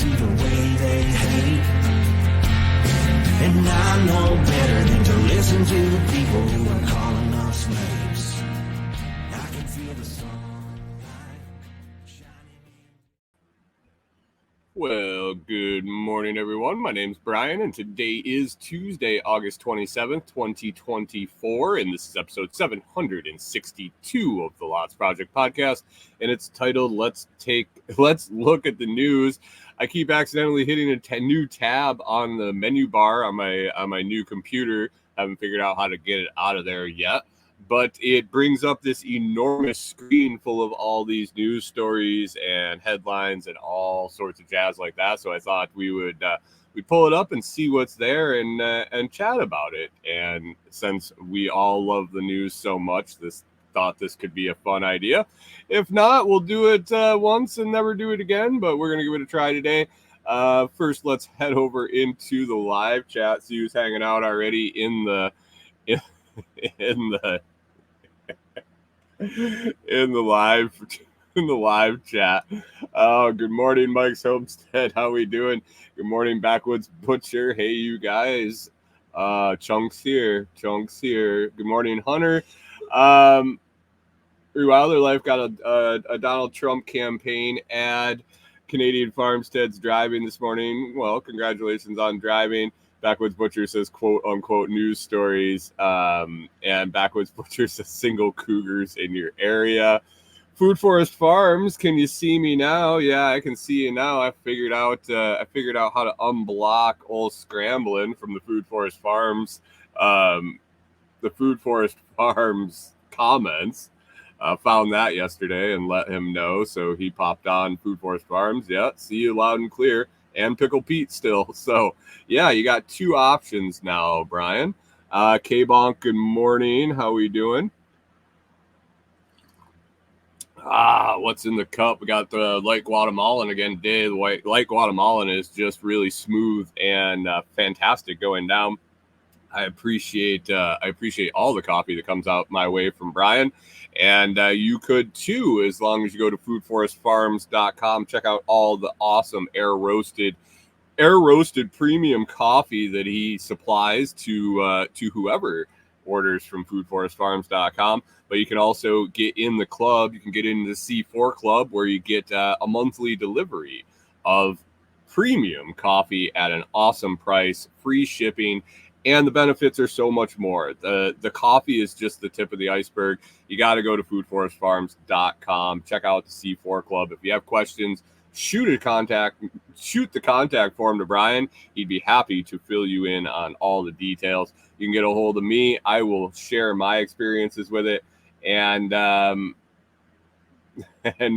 see the way they hate. And I know better than to listen to the people who are calling us slaves. I can feel the sunlight shining in. Well, good morning, everyone. My name's Brian, and today is Tuesday, August 27th, 2024, and this is episode 762 of the Lots Project podcast, and it's titled Let's Look at the News. I keep accidentally hitting a new tab on the menu bar on my new computer. I haven't figured out how to get it out of there yet, but it brings up this enormous screen full of all these news stories and headlines and all sorts of jazz like that. So I thought we'd pull it up and see what's there and chat about it. And since we all love the news so much, thought this could be a fun idea. If not, we'll do it once and never do it again, but we're going to give it a try today. First, let's head over into the live chat. See who's hanging out already in the live chat. Oh, good morning, Mike's Homestead. How we doing? Good morning, Backwoods Butcher. Hey, you guys. Chunks here. Good morning, Hunter. Wilder Life got a Donald Trump campaign ad. Canadian Farmstead's driving this morning. Well, congratulations on driving. Backwoods Butcher says, quote unquote, news stories. And Backwoods Butcher says, single cougars in your area. Food Forest Farms, can you see me now? Yeah, I can see you now. I figured out how to unblock old Scrambling from the Food Forest Farms. The Food Forest Farms comments. Found that yesterday and let him know. So he popped on Food Forest Farms. Yeah, see you loud and clear. And Pickle Pete still. So, yeah, you got two options now, Brian. K-Bonk, good morning. How we doing? What's in the cup? We got the light Guatemalan again today. The light Guatemalan is just really smooth and fantastic going down. I appreciate all the coffee that comes out my way from Brian. And you could too, as long as you go to foodforestfarms.com. Check out all the awesome air roasted premium coffee that he supplies to whoever orders from foodforestfarms.com. But you can also get in the club. You can get into the C4 club where you get a monthly delivery of premium coffee at an awesome price, free shipping. And the benefits are so much more. The coffee is just the tip of the iceberg. You got to go to foodforestfarms.com. Check out the C4 Club. If you have questions, shoot the contact form to Brian. He'd be happy to fill you in on all the details. You can get a hold of me. I will share my experiences with it. And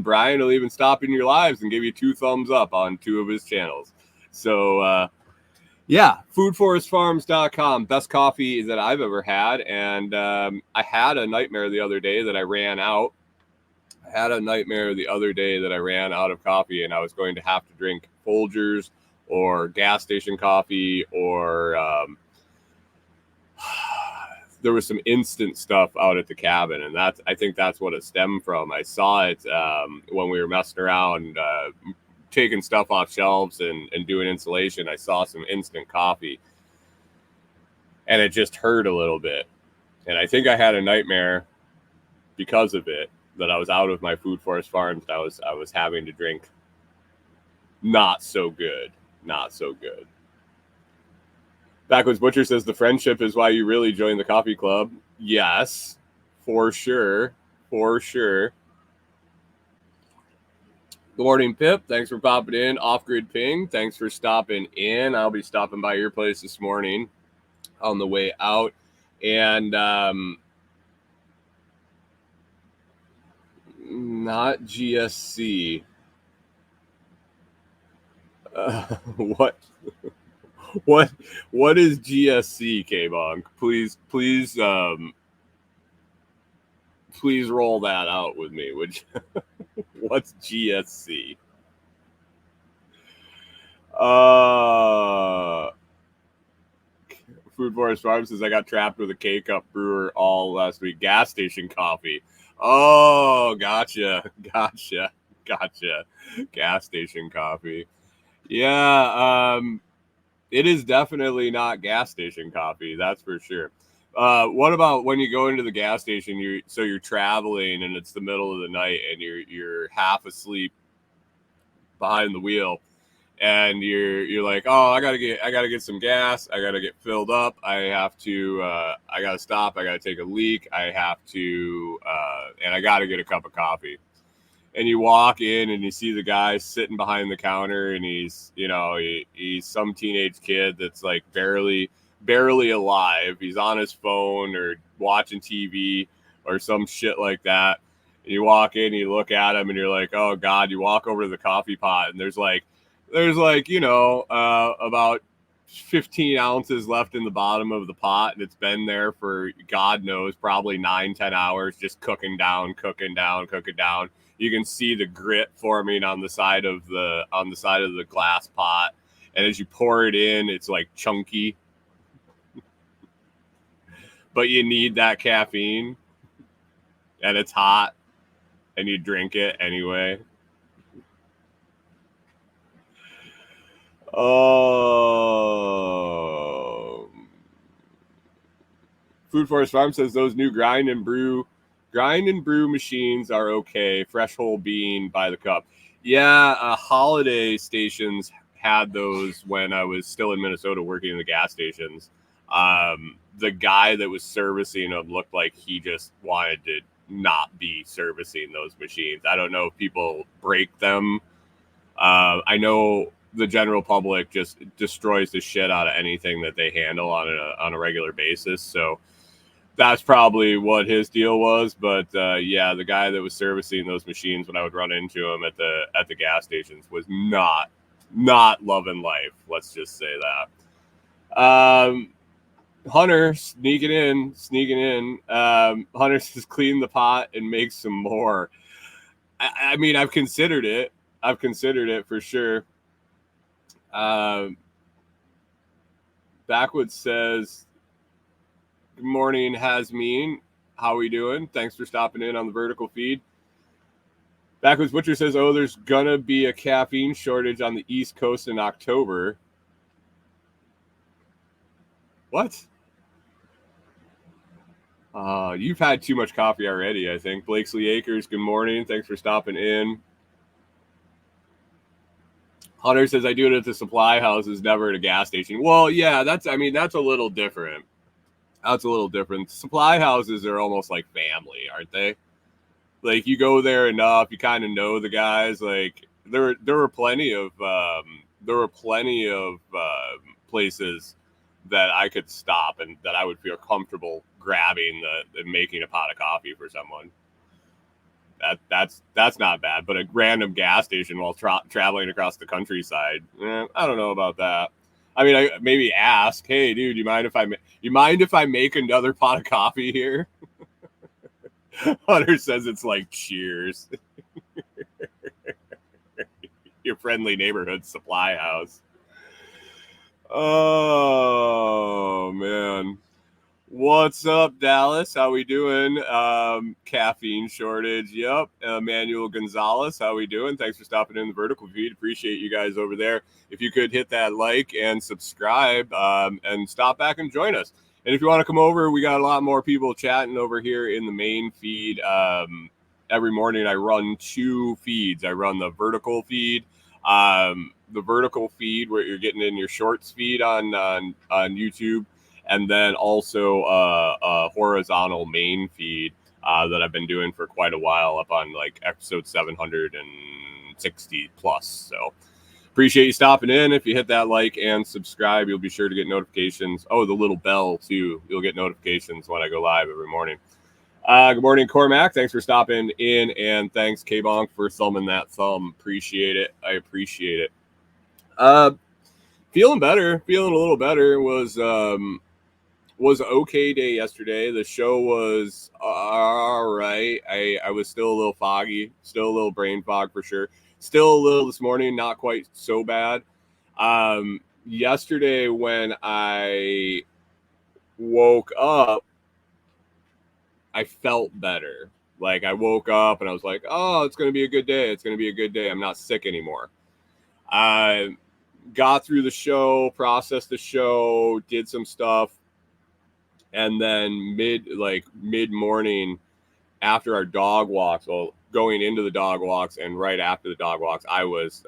Brian will even stop in your lives and give you 2 thumbs up on 2 of his channels. So, yeah, foodforestfarms.com, best coffee that I've ever had. And I had a nightmare the other day that I ran out. Of coffee, and I was going to have to drink Folgers or gas station coffee or there was some instant stuff out at the cabin, and I think that's what it stemmed from. I saw it when we were messing around, taking stuff off shelves and doing installation. I saw some instant coffee and it just hurt a little bit. And I think I had a nightmare because of it, that I was out of my Food Forest Farms. I was having to drink not so good. Backwoods Butcher says the friendship is why you really joined the coffee club. Yes, for sure. Good morning, Pip. Thanks for popping in. Off-Grid Ping, thanks for stopping in. I'll be stopping by your place this morning on the way out. And not GSC. What is GSC, K-Bonk? Please roll that out with me. What's GSC? Food Forest Farms says I got trapped with a K-Cup brewer all last week. Gas station coffee. Oh, gotcha. Gas station coffee. Yeah, it is definitely not gas station coffee, that's for sure. What about when you go into the gas station? You're traveling and it's the middle of the night and you're half asleep behind the wheel, and you're like, oh, I gotta get some gas. I gotta get filled up. I gotta stop. I gotta take a leak. And I gotta get a cup of coffee. And you walk in and you see the guy sitting behind the counter, and he's some teenage kid that's like barely alive. He's on his phone or watching TV or some shit like that. And you walk in, you look at him, and you're like, oh god. You walk over to the coffee pot, and there's about 15 ounces left in the bottom of the pot, and it's been there for god knows probably 9-10 hours, just cooking down. You can see the grit forming on the side of the glass pot, and as you pour it in, it's like chunky, but you need that caffeine, and it's hot, and you drink it anyway. Oh, Food Forest Farm says those new grind and brew machines are okay. Fresh whole bean by the cup. Yeah, holiday stations had those when I was still in Minnesota working in the gas stations. The guy that was servicing them looked like he just wanted to not be servicing those machines. I don't know if people break them. I know the general public just destroys the shit out of anything that they handle on a regular basis. So that's probably what his deal was. But yeah, the guy that was servicing those machines when I would run into him at the gas stations was not loving life. Let's just say that. Hunter sneaking in. Hunter says clean the pot and make some more. I mean, I've considered it for sure. Backwoods says, good morning, Hasmeen. How we doing? Thanks for stopping in on the vertical feed. Backwoods Butcher says, oh, there's gonna be a caffeine shortage on the East Coast in October. What? You've had too much coffee already, I think. Blakesley Acres, good morning. Thanks for stopping in. Hunter says, I do it at the supply houses, never at a gas station. Well, yeah, that's a little different. Supply houses are almost like family, aren't they? Like, you go there enough, you kind of know the guys. Like, there were plenty of places that I could stop and that I would feel comfortable grabbing and making a pot of coffee for someone. That's not bad. But a random gas station while traveling across the countryside, I don't know about that. I mean, I maybe ask, hey, dude, you mind if I make another pot of coffee here? Hunter says it's like Cheers. Your friendly neighborhood supply house. Oh man. What's up, Dallas? How we doing? Caffeine shortage. Yep. Manuel Gonzalez. How we doing? Thanks for stopping in the vertical feed. Appreciate you guys over there. If you could hit that like and subscribe, and stop back and join us. And if you want to come over, we got a lot more people chatting over here in the main feed. Every morning I run 2 feeds. I run the vertical feed, where you're getting in your shorts feed on YouTube, and then also a horizontal main feed that I've been doing for quite a while, up on like episode 760 plus. So appreciate you stopping in. If you hit that like and subscribe, you'll be sure to get notifications. Oh, the little bell too. You'll get notifications when I go live every morning. Good morning, Cormac. Thanks for stopping in, and thanks, K-Bonk, for thumbing that thumb. Appreciate it. I appreciate it. Feeling better. Feeling a little better. Was okay day yesterday. The show was all right. I was still a little foggy, still a little brain fog for sure. Still a little this morning, not quite so bad. Yesterday when I woke up, I felt better. Like, I woke up and I was like, oh, it's going to be a good day. It's going to be a good day. I'm not sick anymore. got through the show, processed the show, did some stuff, and then mid morning after our dog walks, well, going into the dog walks and right after the dog walks, I was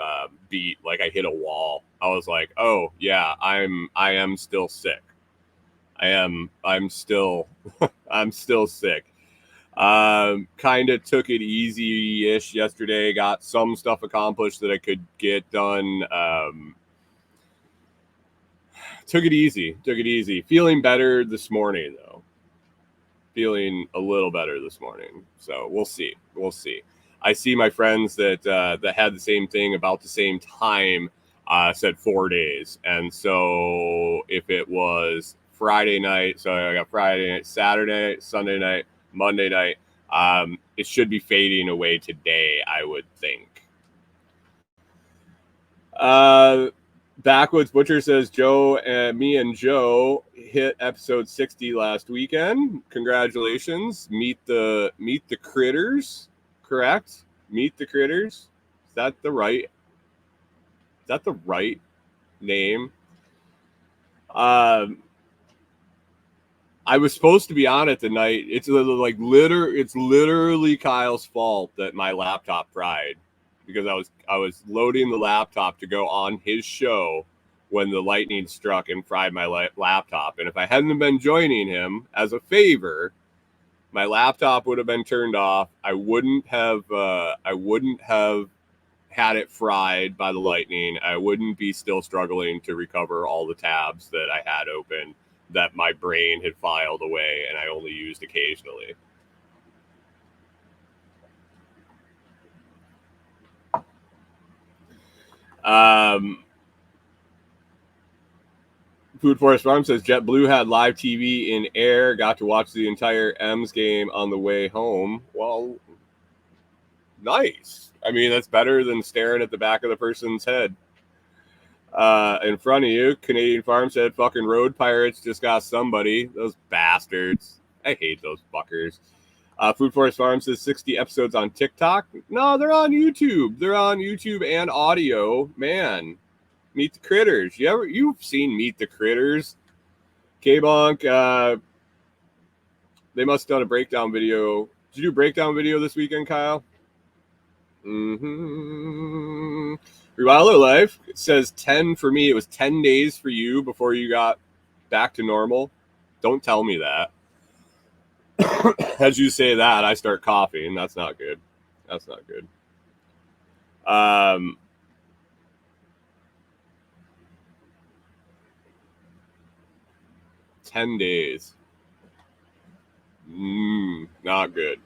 beat. Like I hit a wall. I was like, oh yeah, I am still sick. I'm still I'm still sick. Kind of took it easy-ish yesterday. Got some stuff accomplished that I could get done. Took it easy. Feeling better this morning though. Feeling a little better this morning. So we'll see. I see my friends that had the same thing about the same time said 4 days. And so if it was Friday night, so I got Friday night, Saturday, Sunday night, Monday night, it should be fading away today, I would think. Backwoods Butcher says me and Joe hit episode 60 last weekend. Congratulations. Meet the critters, correct? Meet the critters. Is that the right name? I was supposed to be on it tonight. It's literally Kyle's fault that my laptop fried, because I was loading the laptop to go on his show when the lightning struck and fried my laptop. And if I hadn't been joining him as a favor, my laptop would have been turned off. I wouldn't have had it fried by the lightning. I wouldn't be still struggling to recover all the tabs that I had open that my brain had filed away and I only used occasionally. Food Forest Farm says JetBlue had live TV in air. Got to watch the entire M's game on the way home. Well, nice. I mean, that's better than staring at the back of the person's head. In front of you, Canadian Farm said fucking Road Pirates just got somebody. Those bastards. I hate those fuckers. Food Forest Farm says 60 episodes on TikTok. No, they're on YouTube. They're on YouTube and audio. Man, Meet the Critters. You've seen Meet the Critters? K-Bonk, they must have done a breakdown video. Did you do a breakdown video this weekend, Kyle? Mm-hmm. Rewilder Life, it says 10 for me. It was 10 days for you before you got back to normal. Don't tell me that. As you say that, I start coughing. That's not good. 10 days. Not good.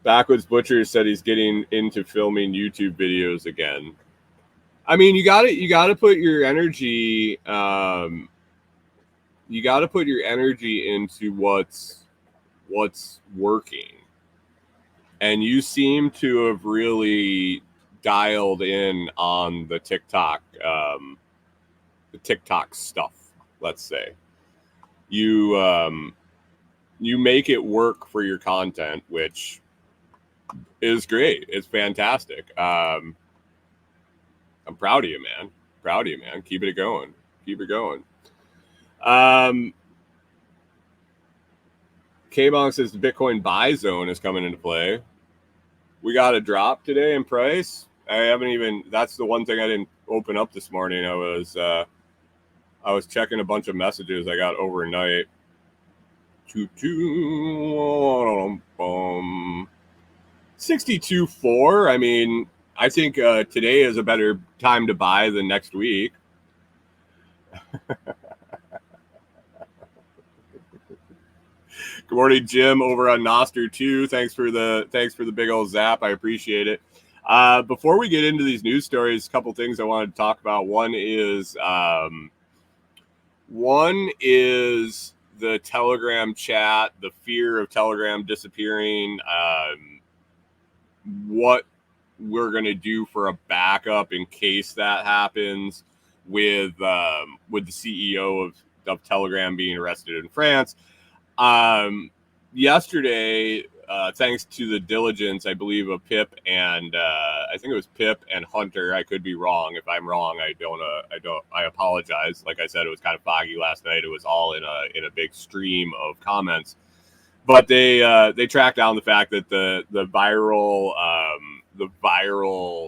Backwoods Butcher said he's getting into filming YouTube videos again. I mean, you got to put your energy. You got to put your energy into what's working, and you seem to have really dialed in on the TikTok stuff. Let's say you make it work for your content, which is great. It's fantastic. I'm proud of you, man. Keep it going. K-Bonk says the Bitcoin buy zone is coming into play. We got a drop today in price. That's the one thing I didn't open up this morning. I was checking a bunch of messages I got overnight. 62.4. I mean, I think today is a better time to buy than next week. Good morning, Jim, over on Nostr too. Thanks for the big old zap. I appreciate it. Before we get into these news stories, a couple things I wanted to talk about. One is the Telegram chat, the fear of Telegram disappearing, what we're going to do for a backup in case that happens, with the CEO of Telegram being arrested in France. Yesterday, thanks to the diligence, I believe, of Pip and I think it was Pip and Hunter. I could be wrong. If I'm wrong, I apologize. Like I said, it was kind of foggy last night. It was all in a big stream of comments, but they tracked down the fact that the viral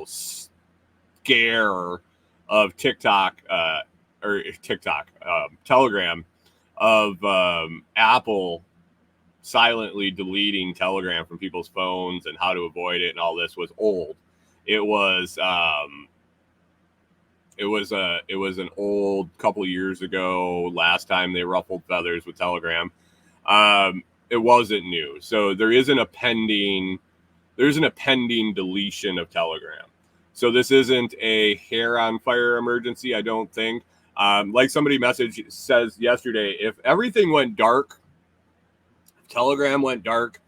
scare of Telegram of Apple silently deleting Telegram from people's phones and how to avoid it and all this was old. It was an old couple of years ago. Last time they ruffled feathers with Telegram, it wasn't new. So there isn't a pending deletion of Telegram. So this isn't a hair on fire emergency. I don't think. Like somebody says yesterday, if everything went dark, Telegram went dark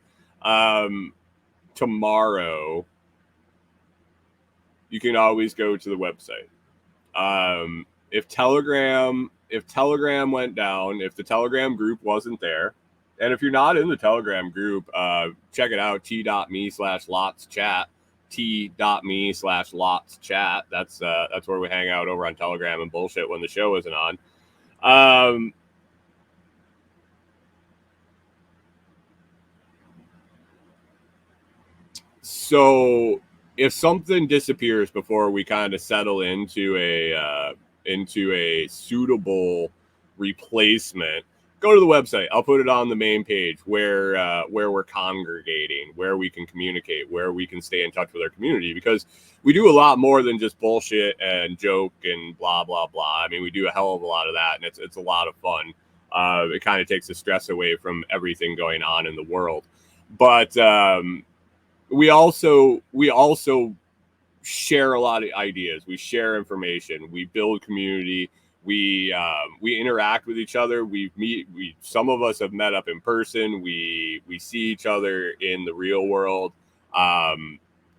tomorrow, you can always go to the website. If Telegram went down, if the Telegram group wasn't there, and if you're not in the Telegram group, check it out, t.me/LotsChat, t.me/LotsChat. That's where we hang out over on Telegram and bullshit when the show isn't on. So if something disappears before we kind of settle into a suitable replacement, go to the website. I'll put it on the main page where we're congregating, where we can communicate, where we can stay in touch with our community, because we do a lot more than just bullshit and joke and blah blah blah. I mean, we do a hell of a lot of that, and it's a lot of fun. It kind of takes the stress away from everything going on in the world, but we also share a lot of ideas. We share information. We build community. We interact with each other. Some of us have met up in person. We see each other in the real world.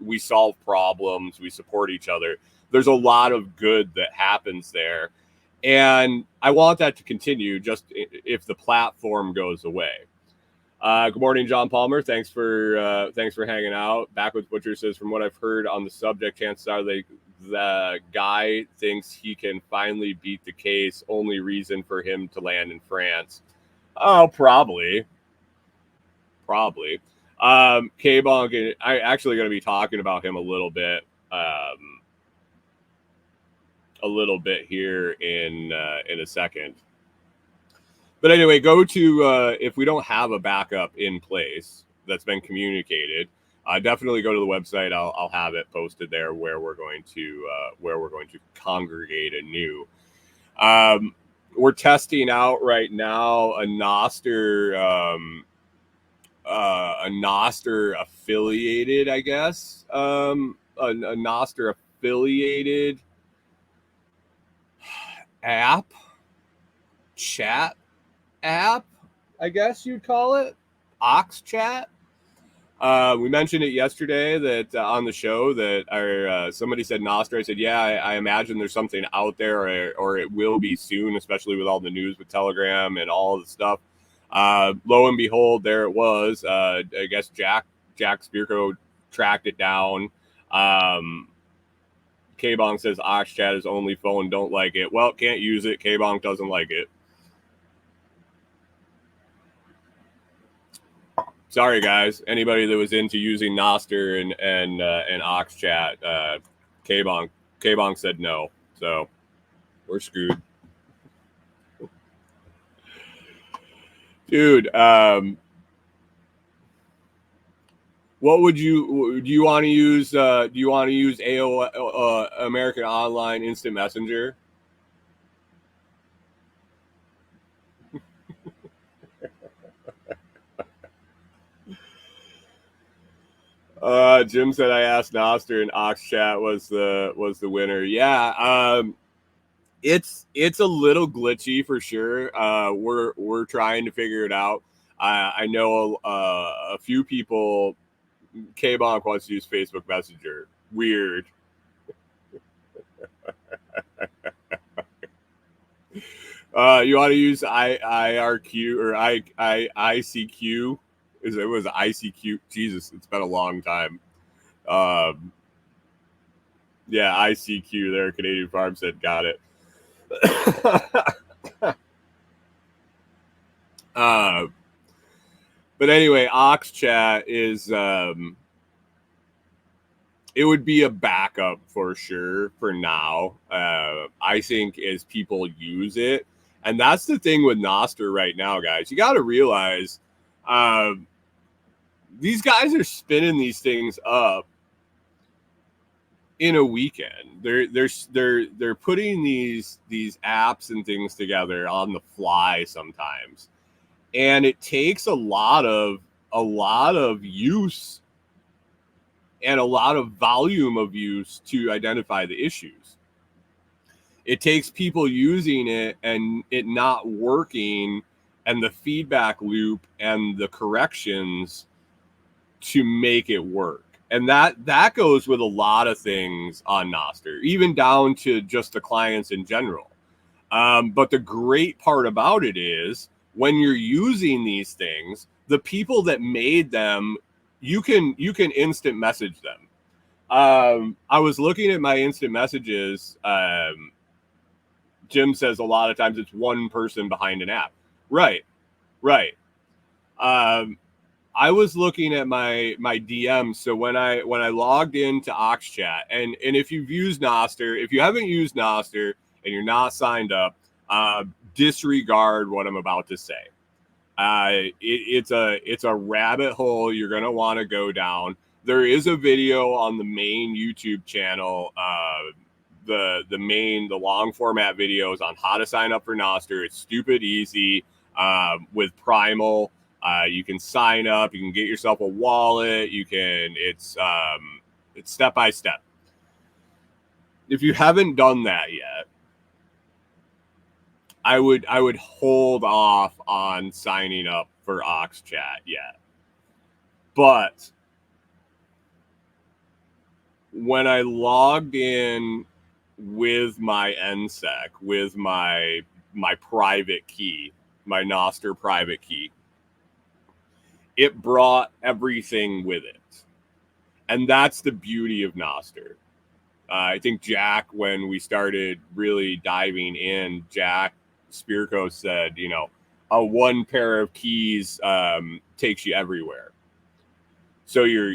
We solve problems. We support each other. There's a lot of good that happens there, and I want that to continue. Just if the platform goes away. Good morning, John Palmer. Thanks for hanging out. Backwoods Butcher says, from what I've heard on the subject, chances are the guy thinks he can finally beat the case. Only reason for him to land in France. Oh, probably. K-Bonk, I'm actually going to be talking about him a little bit here in a second. But anyway, go to if we don't have a backup in place that's been communicated, definitely go to the website. I'll have it posted there where we're going to congregate anew. We're testing out right now a Nostr affiliated, I guess, a Nostr affiliated chat app, I guess you'd call it, OxChat. We mentioned it yesterday that on the show that somebody said Nostr. I said, yeah, I imagine there's something out there, or it will be soon, especially with all the news with Telegram and all the stuff. Lo and behold, there it was. I guess Jack Spirko tracked it down. K-Bonk says OxChat is only phone, don't like it. Well, can't use it. K-Bonk doesn't like it. Sorry, guys. Anybody that was into using Nostr and OxChat, K-Bonk said no. So we're screwed. Dude, what do you want to use? Do you want to use AOL, American Online Instant Messenger? Jim said I asked Nostr and OxChat was the winner. Yeah, it's a little glitchy for sure. We're trying to figure it out. I know a few people. K-Bonk wants to use Facebook Messenger. Weird. You want to use IRQ or ICQ It was ICQ. Jesus, it's been a long time. Yeah, ICQ there. Canadian Farm said, got it. But anyway, OxChat is it would be a backup for sure for now. I think as people use it, and that's the thing with Nostr right now, guys. You got to realize these guys are spinning these things up in a weekend. They're putting these apps and things together on the fly sometimes, and it takes a lot of use and a lot of volume of use to identify the issues. It takes people using it and it not working, and the feedback loop and the corrections to make it work. And that goes with a lot of things on Nostr, even down to just the clients in general. But the great part about it is when you're using these things, the people that made them, you can instant message them. I was looking at my instant messages. Jim says a lot of times it's one person behind an app. Right. I was looking at my DMs. So when I logged into OxChat, and if you've used Nostr, if you haven't used Nostr and you're not signed up, disregard what I'm about to say. It's a rabbit hole you're gonna want to go down. There is a video on the main YouTube channel, the long format videos on how to sign up for Nostr. It's stupid easy. With Primal, you can sign up. You can get yourself a wallet. It's step by step. If you haven't done that yet, I would hold off on signing up for OxChat yet. But when I logged in with my NSEC, with my private key, my Nostr private key, it brought everything with it. And that's the beauty of Nostr. I think Jack, when we started really diving in, Jack Spirko said, a one pair of keys takes you everywhere. So your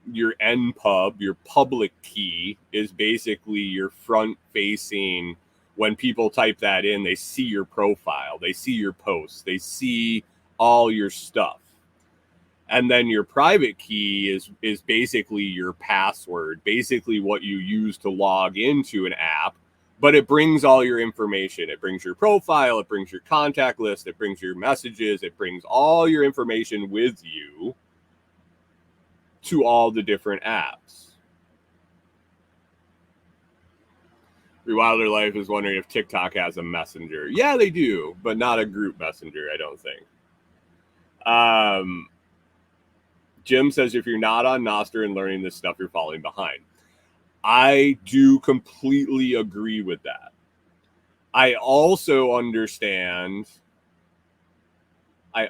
NPub, your public key, is basically your front facing. When people type that in, they see your profile, they see your posts, they see all your stuff. And then your private key is basically your password, basically what you use to log into an app, but it brings all your information. It brings your profile, it brings your contact list, it brings your messages, it brings all your information with you to all the different apps. Rewilder Life is wondering if TikTok has a messenger. Yeah, they do, but not a group messenger, I don't think. Jim says, if you're not on Nostr and learning this stuff, you're falling behind. I do completely agree with that. I also understand the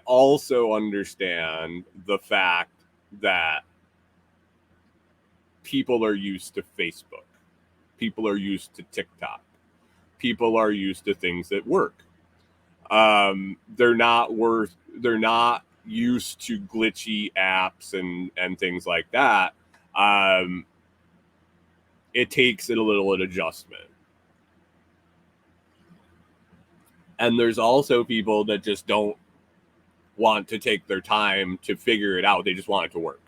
fact that people are used to Facebook. People are used to TikTok. People are used to things that work. They're not used to glitchy apps and things like that. It takes it a little adjustment. And there's also people that just don't want to take their time to figure it out. They just want it to work.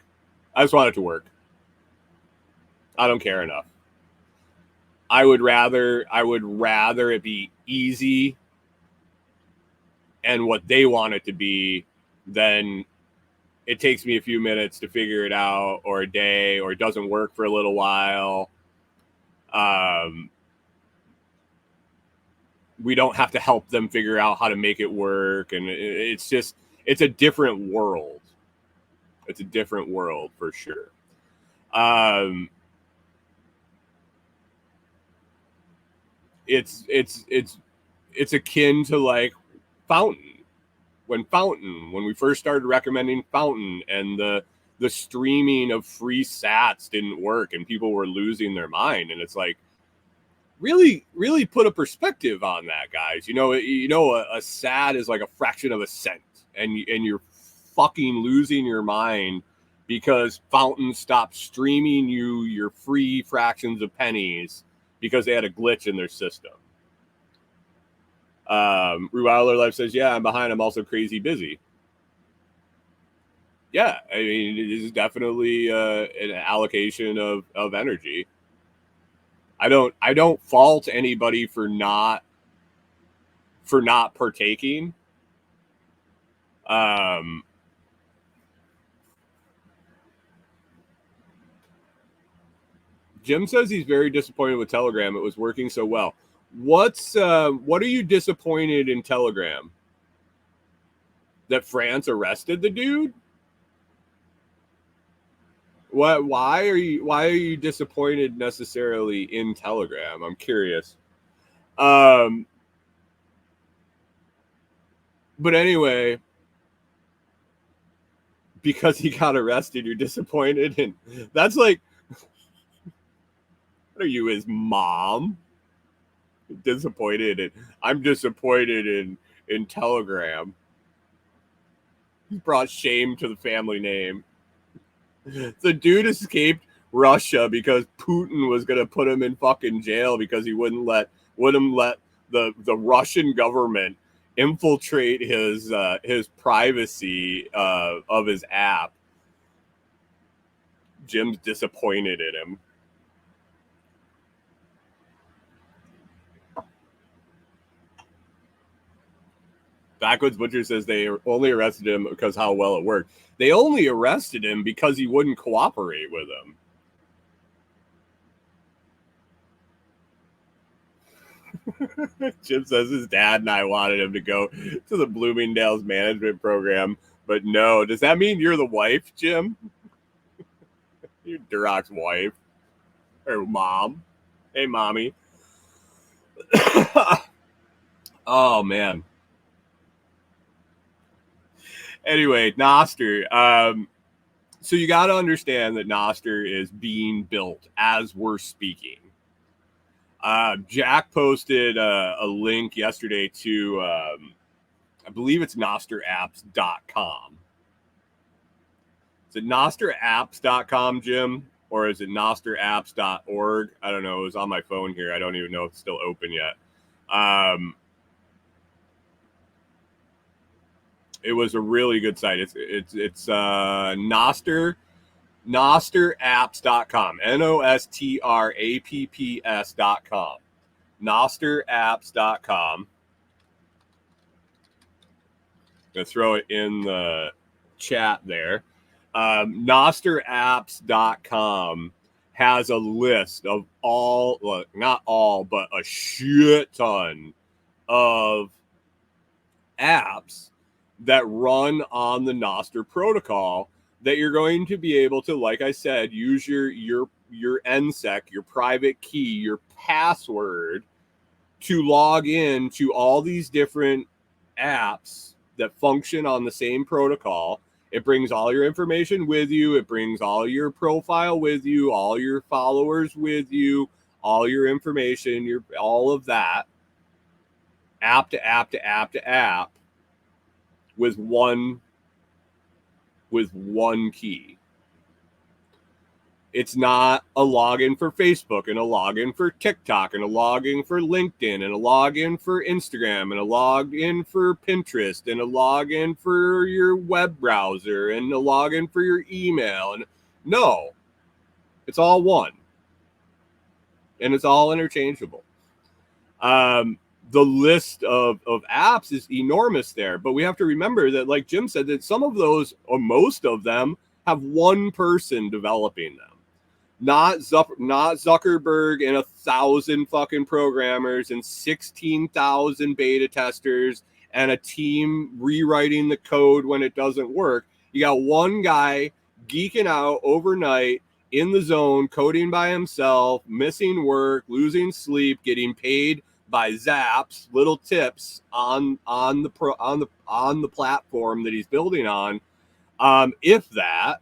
I just want it to work. I don't care enough. I would rather it be easy and what they want it to be than it takes me a few minutes to figure it out, or a day, or it doesn't work for a little while. We don't have to help them figure out how to make it work. And it's a different world. It's a different world for sure. It's akin to like Fountain. when we first started recommending Fountain, and the streaming of free sats didn't work and people were losing their mind. And it's like, really put a perspective on that, guys. A sat is like a fraction of a cent, and you're fucking losing your mind because Fountain stopped streaming you your free fractions of pennies because they had a glitch in their system. Rewilder Life says, yeah, I'm behind. I'm also crazy busy. Yeah, I mean, it is definitely an allocation of energy. I don't fault anybody for not partaking. Jim says he's very disappointed with Telegram. It was working so well. What are you disappointed in Telegram? That France arrested the dude? Why are you disappointed necessarily in Telegram? I'm curious. But anyway, because he got arrested, you're disappointed, and that's like, what are you, his mom? Disappointed, and I'm disappointed in Telegram. He brought shame to the family name. The dude escaped Russia because Putin was going to put him in fucking jail because he wouldn't let the Russian government infiltrate his privacy of his app. Jim's disappointed in him. Backwoods Butcher says they only arrested him because how well it worked. They only arrested him because he wouldn't cooperate with them. Jim says his dad and I wanted him to go to the Bloomingdale's management program, but no. Does that mean you're the wife, Jim? You're Duroc's wife. Or mom. Hey, mommy. Oh, man. Anyway, Nostr. So you got to understand that Nostr is being built as we're speaking. Jack posted a link yesterday to, I believe it's nostrapps.com. Is it nostrapps.com, Jim? Or is it nostrapps.org? I don't know. It was on my phone here. I don't even know if it's still open yet. It was a really good site. It's Nostr, nostrapps.com, nostrapps.com, nostrapps.com. Gonna throw it in the chat there. Nostrapps.com has a list of all, well, not all, but a shit ton of apps that run on the Nostr protocol that you're going to be able to, like I said, use your NSEC, your private key, your password to log in to all these different apps that function on the same protocol. It brings all your information with you. It brings all your profile with you, all your followers with you, all your information, all of that, app to app to app to app, with one key. It's not a login for Facebook and a login for TikTok and a login for LinkedIn and a login for Instagram and a login for Pinterest and a login for your web browser and a login for your email. And no, it's all one. And it's all interchangeable. The list of apps is enormous there, but we have to remember that, like Jim said, that some of those, or most of them, have one person developing them. Not Zuckerberg and 1,000 fucking programmers and 16,000 beta testers and a team rewriting the code when it doesn't work. You got one guy geeking out overnight in the zone, coding by himself, missing work, losing sleep, getting paid by zaps, little tips on the platform that he's building on, if that.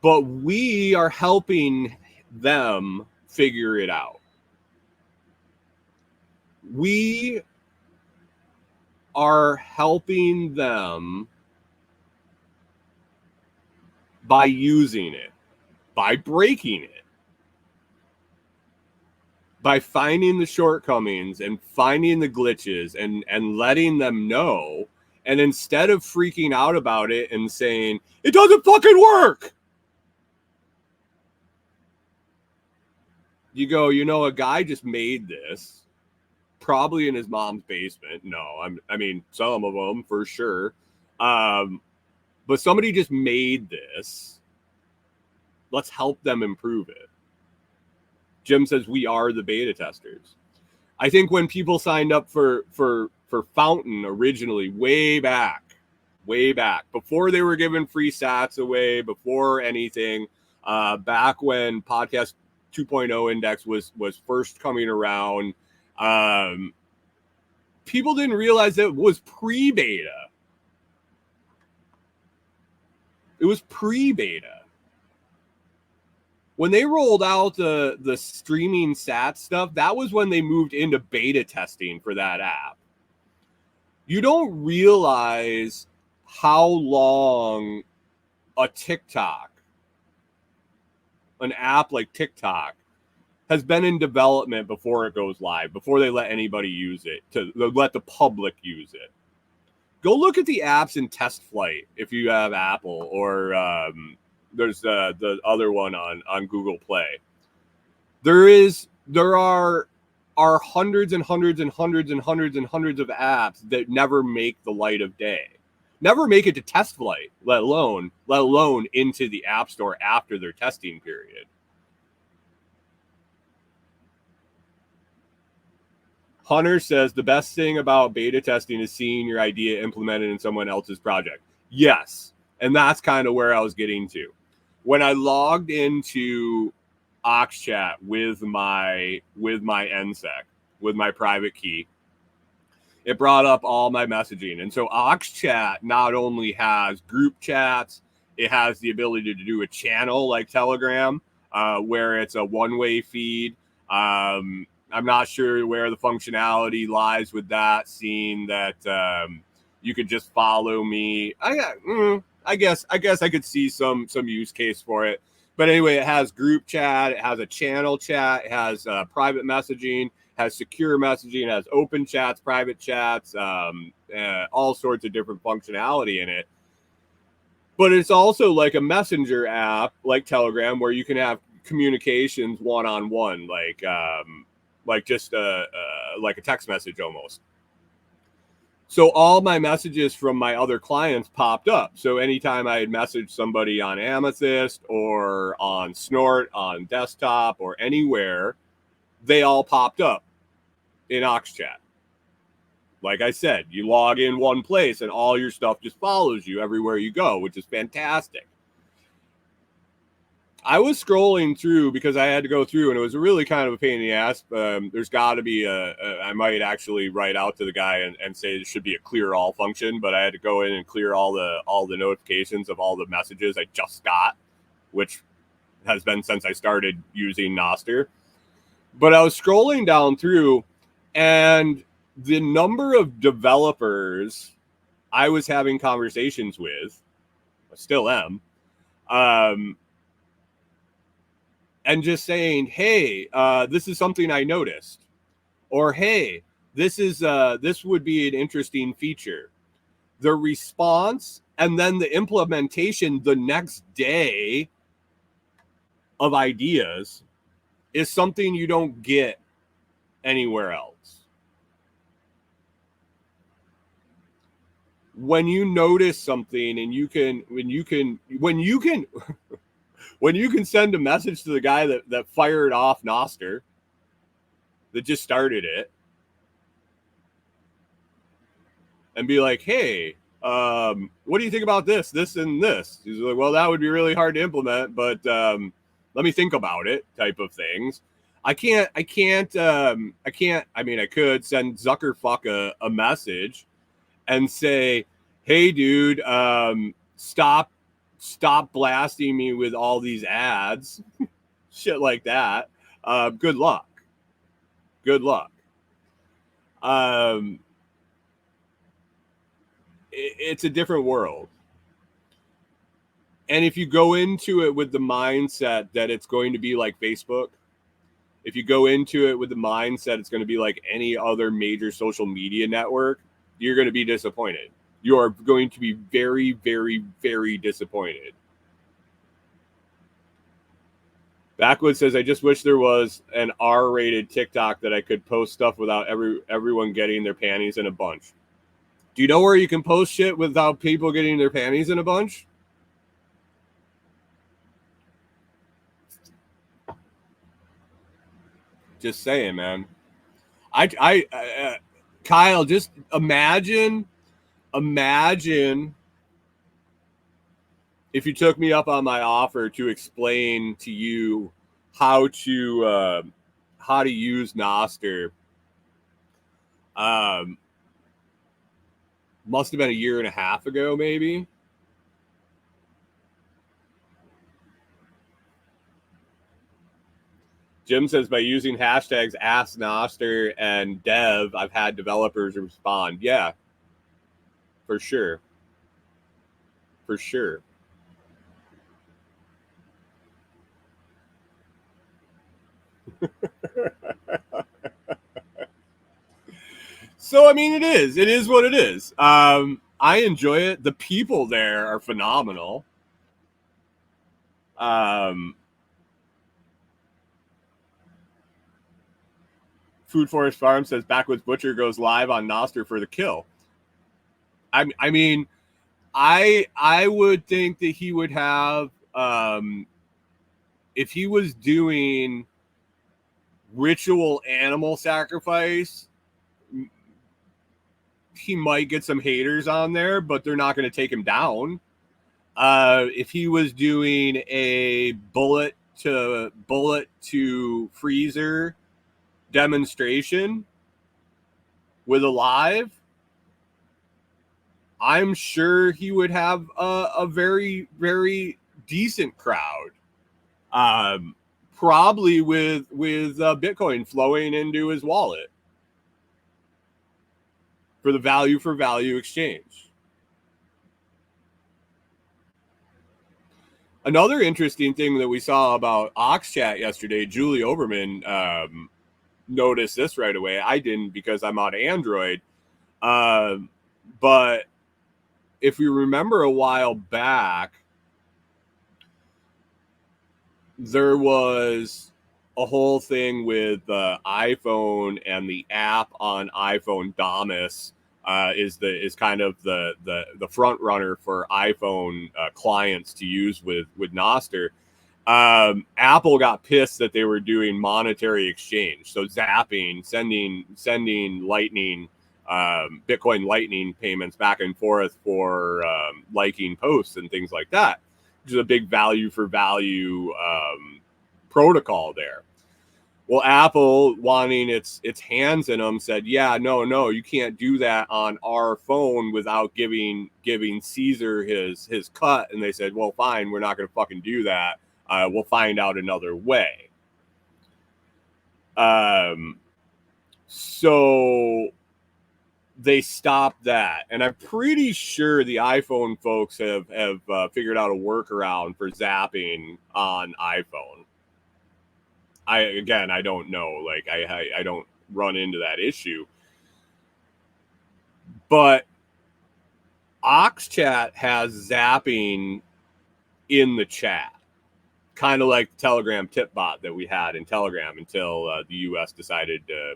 But we are helping them figure it out. We are helping them by using it, by breaking it, by finding the shortcomings and finding the glitches and letting them know. And instead of freaking out about it and saying, it doesn't fucking work, you go, a guy just made this, probably in his mom's basement. No, I mean, some of them for sure. But somebody just made this. Let's help them improve it. Jim says we are the beta testers. I think when people signed up for Fountain originally, way back, before they were giving free sats away, before anything, back when Podcast 2.0 Index was first coming around, people didn't realize that it was pre-beta. It was pre-beta. When they rolled out the streaming SAT stuff, that was when they moved into beta testing for that app. You don't realize how long a TikTok, an app like TikTok, has been in development before it goes live, before they let anybody use it, to let the public use it. Go look at the apps in test flight if you have Apple, or there's the other one on Google Play. There are hundreds and hundreds and hundreds and hundreds and hundreds of apps that never make the light of day, never make it to test flight, let alone into the App Store after their testing period. Hunter says the best thing about beta testing is seeing your idea implemented in someone else's project. Yes, and that's kind of where I was getting to. When I logged into OxChat with my NSEC, with my private key, it brought up all my messaging. And so OxChat not only has group chats, it has the ability to do a channel like Telegram, where it's a one-way feed. I'm not sure where the functionality lies with that, seeing that you could just follow me. I guess I could see some use case for it. But anyway, it has group chat, it has a channel chat, it has private messaging, has secure messaging, it has open chats, private chats, all sorts of different functionality in it. But it's also like a messenger app like Telegram, where you can have communications one-on-one, like just like a text message almost. So all my messages from my other clients popped up. So anytime I had messaged somebody on Amethyst or on Snort, on desktop or anywhere, they all popped up in OxChat. Like I said, you log in one place and all your stuff just follows you everywhere you go, which is fantastic. I was scrolling through because I had to go through, and it was really kind of a pain in the ass. There's got to be I might actually write out to the guy and say there should be a clear all function, but I had to go in and clear all the notifications of all the messages I just got, which has been since I started using Nostr. But I was scrolling down through, and the number of developers I was having conversations with, I still am, and just saying, hey, this is something I noticed, or hey, this would be an interesting feature. The response and then the implementation the next day of ideas is something you don't get anywhere else. When you notice something and when you can send a message to the guy that fired off Nostr, that just started it, and be like, hey, what do you think about this, and this? He's like, well, that would be really hard to implement, but Let me think about it type of things. I could send Zuckerfuck a message and say, hey dude, stop blasting me with all these ads, shit like that. Good luck. It's a different world. And if you go into it with the mindset that it's going to be like Facebook, if you go into it with the mindset it's going to be like any other major social media network, you're going to be disappointed. You are going to be very, very, very disappointed. Backwood says, I just wish there was an R-rated TikTok that I could post stuff without everyone getting their panties in a bunch. Do you know where you can post shit without people getting their panties in a bunch? Just saying, man. Kyle, just imagine if you took me up on my offer to explain to you how to use Nostr. Must have been a year and a half ago, maybe. Jim says, by using hashtags AskNoster and dev, I've had developers respond. Yeah, for sure. For sure. So, I mean, it is what it is. I enjoy it. The people there are phenomenal. Food Forest Farm says Backwoods Butcher goes live on Nostr for the kill. I mean, I would think that he would have, if he was doing ritual animal sacrifice, he might get some haters on there, but they're not going to take him down. If he was doing a bullet to freezer demonstration with a live, I'm sure he would have a very, very decent crowd. Probably with Bitcoin flowing into his wallet for the value for value exchange. Another interesting thing that we saw about OxChat yesterday, Julie Oberman noticed this right away. I didn't because I'm on Android. But if you remember a while back, there was a whole thing with iPhone and the app on iPhone, Damus, is kind of the front runner for iPhone clients to use with Nostr. Apple got pissed that they were doing monetary exchange, so zapping, sending Lightning, Bitcoin Lightning payments back and forth for liking posts and things like that, which is a big value for value protocol there. Well, Apple, wanting its hands in them, said, yeah, no, you can't do that on our phone without giving Caesar his cut. And they said, well, fine, we're not going to fucking do that. We'll find out another way. So they stopped that. And I'm pretty sure the iPhone folks have figured out a workaround for zapping on iPhone. I don't know. Like, I don't run into that issue. But OxChat has zapping in the chat, kind of like the Telegram tip bot that we had in Telegram until the US decided to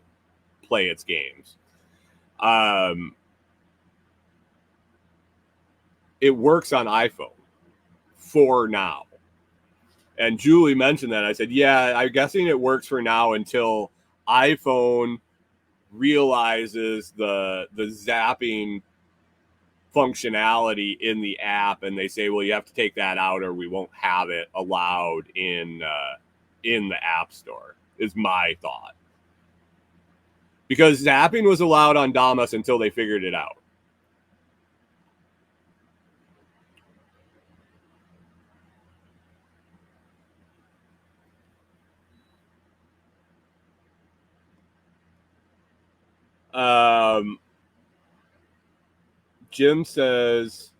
play its games. It works on iPhone for now. And Julie mentioned that. I said, yeah, I'm guessing it works for now until iPhone realizes the zapping functionality in the app, and they say, well, you have to take that out or we won't have it allowed in the App Store, is my thought. Because zapping was allowed on Damas until they figured it out. Jim says,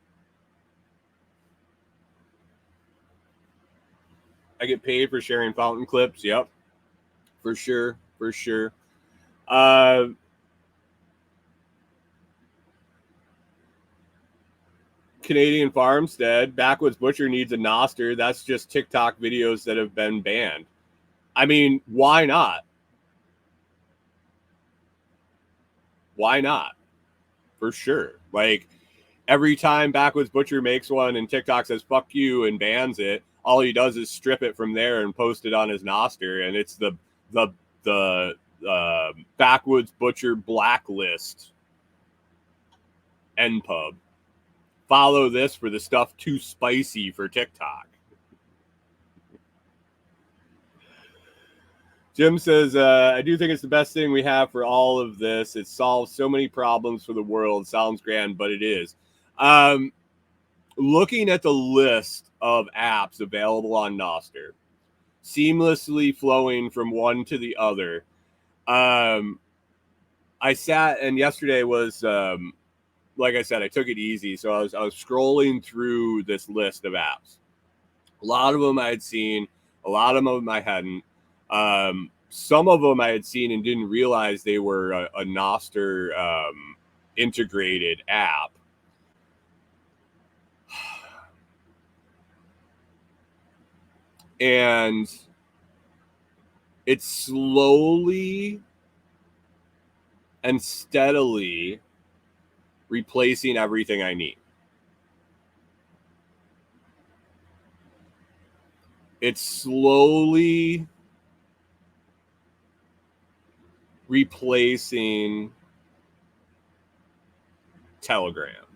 I get paid for sharing fountain clips. Yep, for sure. Canadian Farmstead, Backwoods Butcher needs a Nostr. That's just TikTok videos that have been banned. I mean, why not? Why not? For sure. Like, every time Backwoods Butcher makes one and TikTok says fuck you and bans it, all he does is strip it from there and post it on his Nostr, and it's the Backwoods Butcher blacklist NPub. Follow this for the stuff too spicy for TikTok. Jim says, I do think it's the best thing we have for all of this. It solves so many problems for the world. Sounds grand, but it is. Looking at the list of apps available on Nostr, seamlessly flowing from one to the other, I sat, and yesterday was, like I said, I took it easy. So I was scrolling through this list of apps. A lot of them I had seen, a lot of them I hadn't. Some of them I had seen and didn't realize they were a Nostr integrated app. And it's slowly and steadily replacing everything I need. It's slowly replacing Telegram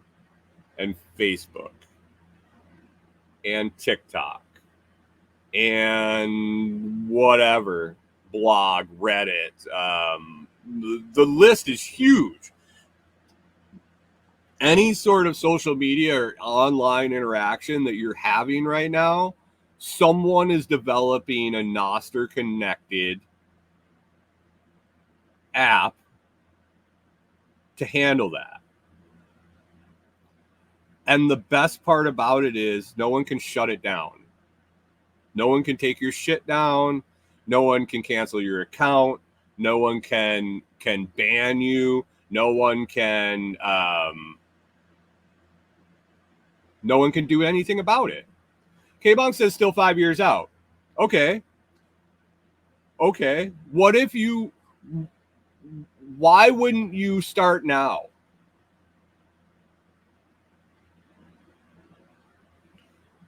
and Facebook and TikTok and whatever, blog, Reddit. The list is huge. Any sort of social media or online interaction that you're having right now, someone is developing a Nostr connected app to handle that. And the best part about it is no one can shut it down. No one can take your shit down. No one can cancel your account. No one can ban you. No one can do anything about it. K-Bonk says still 5 years out. Okay. Why wouldn't you start now?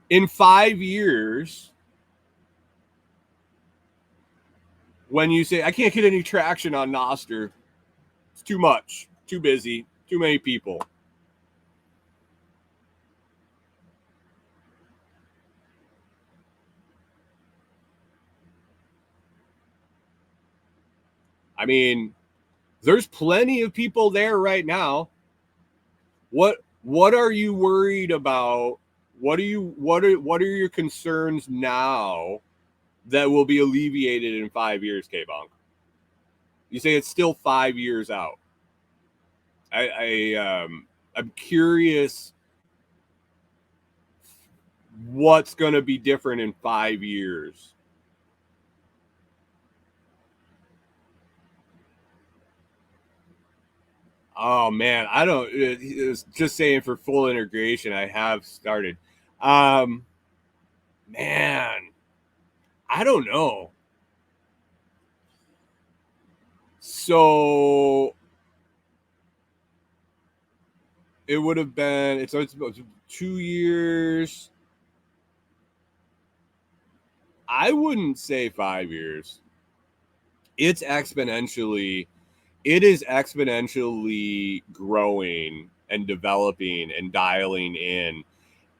In 5 years, when you say, I can't get any traction on Nostr, it's too much, too busy, too many people. I mean, there's plenty of people there right now. What are you worried about? What are your concerns now that will be alleviated in 5 years, K-Bonk? You say it's still 5 years out. I'm curious what's going to be different in 5 years. Oh man, I don't. It was just saying for full integration, I have started. Man, I don't know. So it would have been. It's about 2 years. I wouldn't say 5 years. It is exponentially growing and developing and dialing in.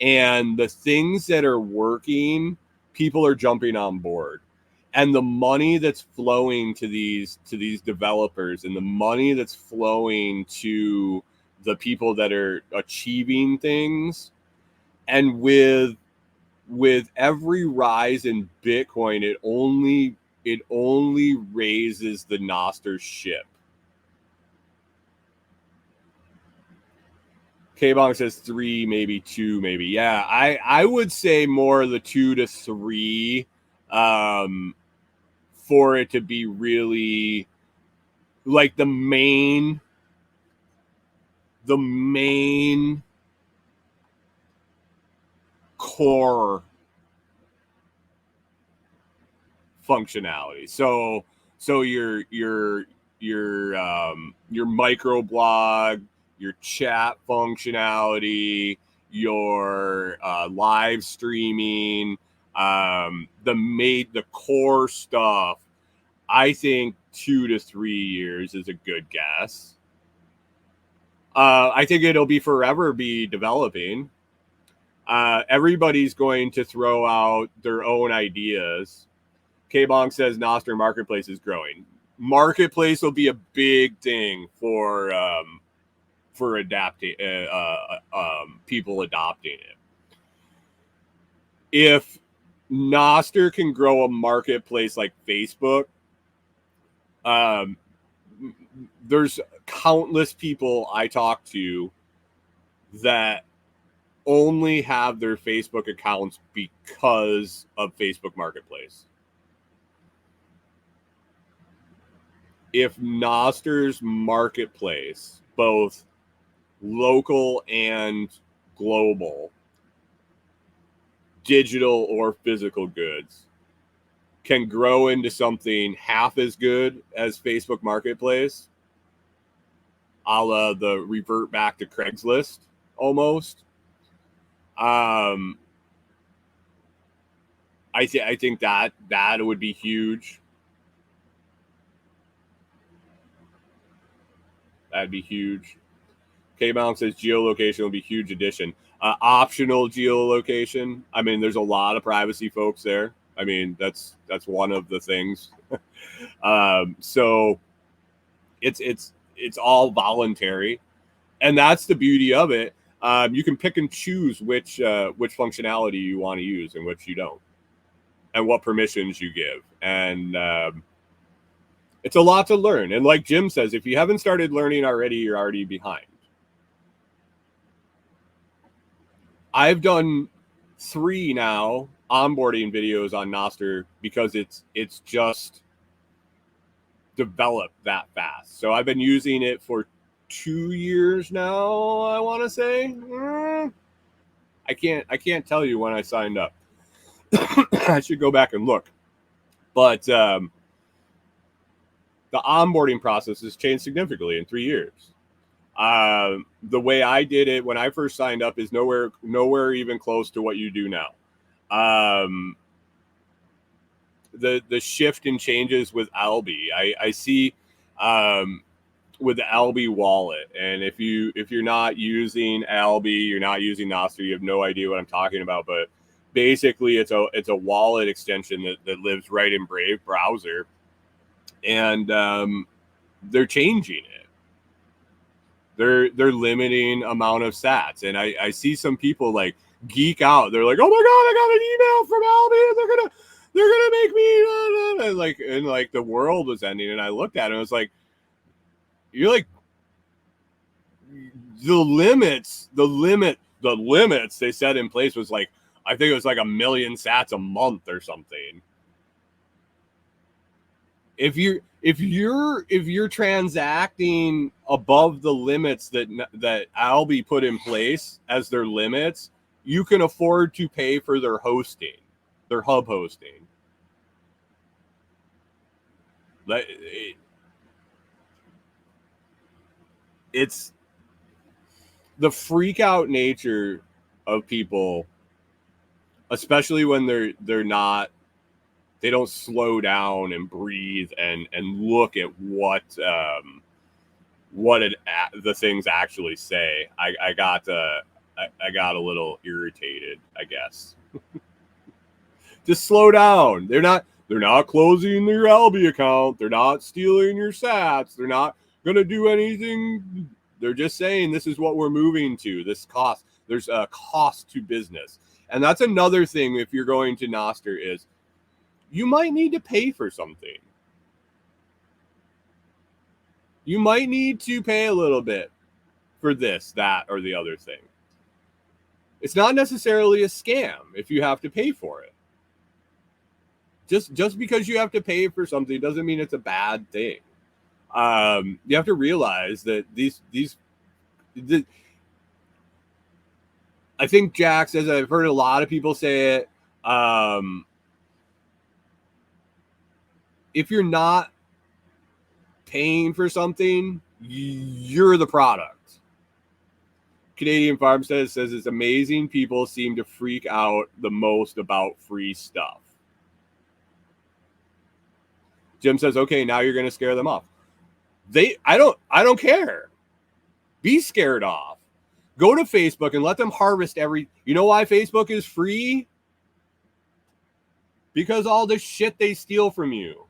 And the things that are working, people are jumping on board. And the money that's flowing to these developers, and the money that's flowing to the people that are achieving things, and with every rise in Bitcoin, it only raises the Nostr ship. K-Bong says 3, maybe 2, maybe. Yeah, I would say more the 2 to 3 for it to be really like the main core functionality. So your microblog, your chat functionality, your live streaming, the core stuff. I think 2 to 3 years is a good guess. I think it'll forever be developing. Everybody's going to throw out their own ideas. K-Bong says Nostr Marketplace is growing. Marketplace will be a big thing for adapting people adopting it. If Nostr can grow a marketplace like Facebook, there's countless people I talk to that only have their Facebook accounts because of Facebook Marketplace. If Nostr's marketplace, both local and global, digital or physical goods, can grow into something half as good as Facebook Marketplace, a la the revert back to Craigslist almost, I think that would be huge. That'd be huge. K-Bounce says geolocation will be a huge addition. Optional geolocation. I mean, there's a lot of privacy folks there. I mean, that's one of the things. So it's all voluntary, and that's the beauty of it. You can pick and choose which functionality you want to use and which you don't, and what permissions you give. And it's a lot to learn. And like Jim says, if you haven't started learning already, you're already behind. I've done 3 now onboarding videos on Nostr because it's just developed that fast. So I've been using it for 2 years now, I want to say. I can't tell you when I signed up. I should go back and look. But the onboarding process has changed significantly in 3 years. The way I did it when I first signed up is nowhere even close to what you do now. The shift and changes with Alby, I see with the Alby wallet, and if you're not using Alby, you're not using Nostr, you have no idea what I'm talking about. But basically, it's a wallet extension that lives right in Brave browser, and they're changing it. They're limiting amount of sats, and I see some people like geek out. They're like, "Oh my god, I got an email from Alby, and they're gonna make me like the world was ending." And I looked at it and I was like, "You're like the limits they set in place was like, I think it was like 1 million sats a month or something." If you're transacting above the limits that Alby put in place as their limits, you can afford to pay for their hosting, their hub hosting. It's the freak out nature of people, especially when they're not. They don't slow down and breathe and look at the things actually say. I got a little irritated, I guess. Just slow down. They're not closing your Albi account. They're not stealing your sats. They're not going to do anything. They're just saying this is what we're moving to. This cost. There's a cost to business. And that's another thing if you're going to Nostr is you might need to pay for something. You might need to pay a little bit for this, that, or the other thing. It's not necessarily a scam if you have to pay for it. Just because you have to pay for something doesn't mean it's a bad thing. You have to realize that I think Jack says, I've heard a lot of people say it. If you're not paying for something, you're the product. Canadian Farmstead says it's amazing people seem to freak out the most about free stuff. Jim says, okay, now you're going to scare them off. I don't care. Be scared off. Go to Facebook and let them harvest you know why Facebook is free? Because all the shit they steal from you.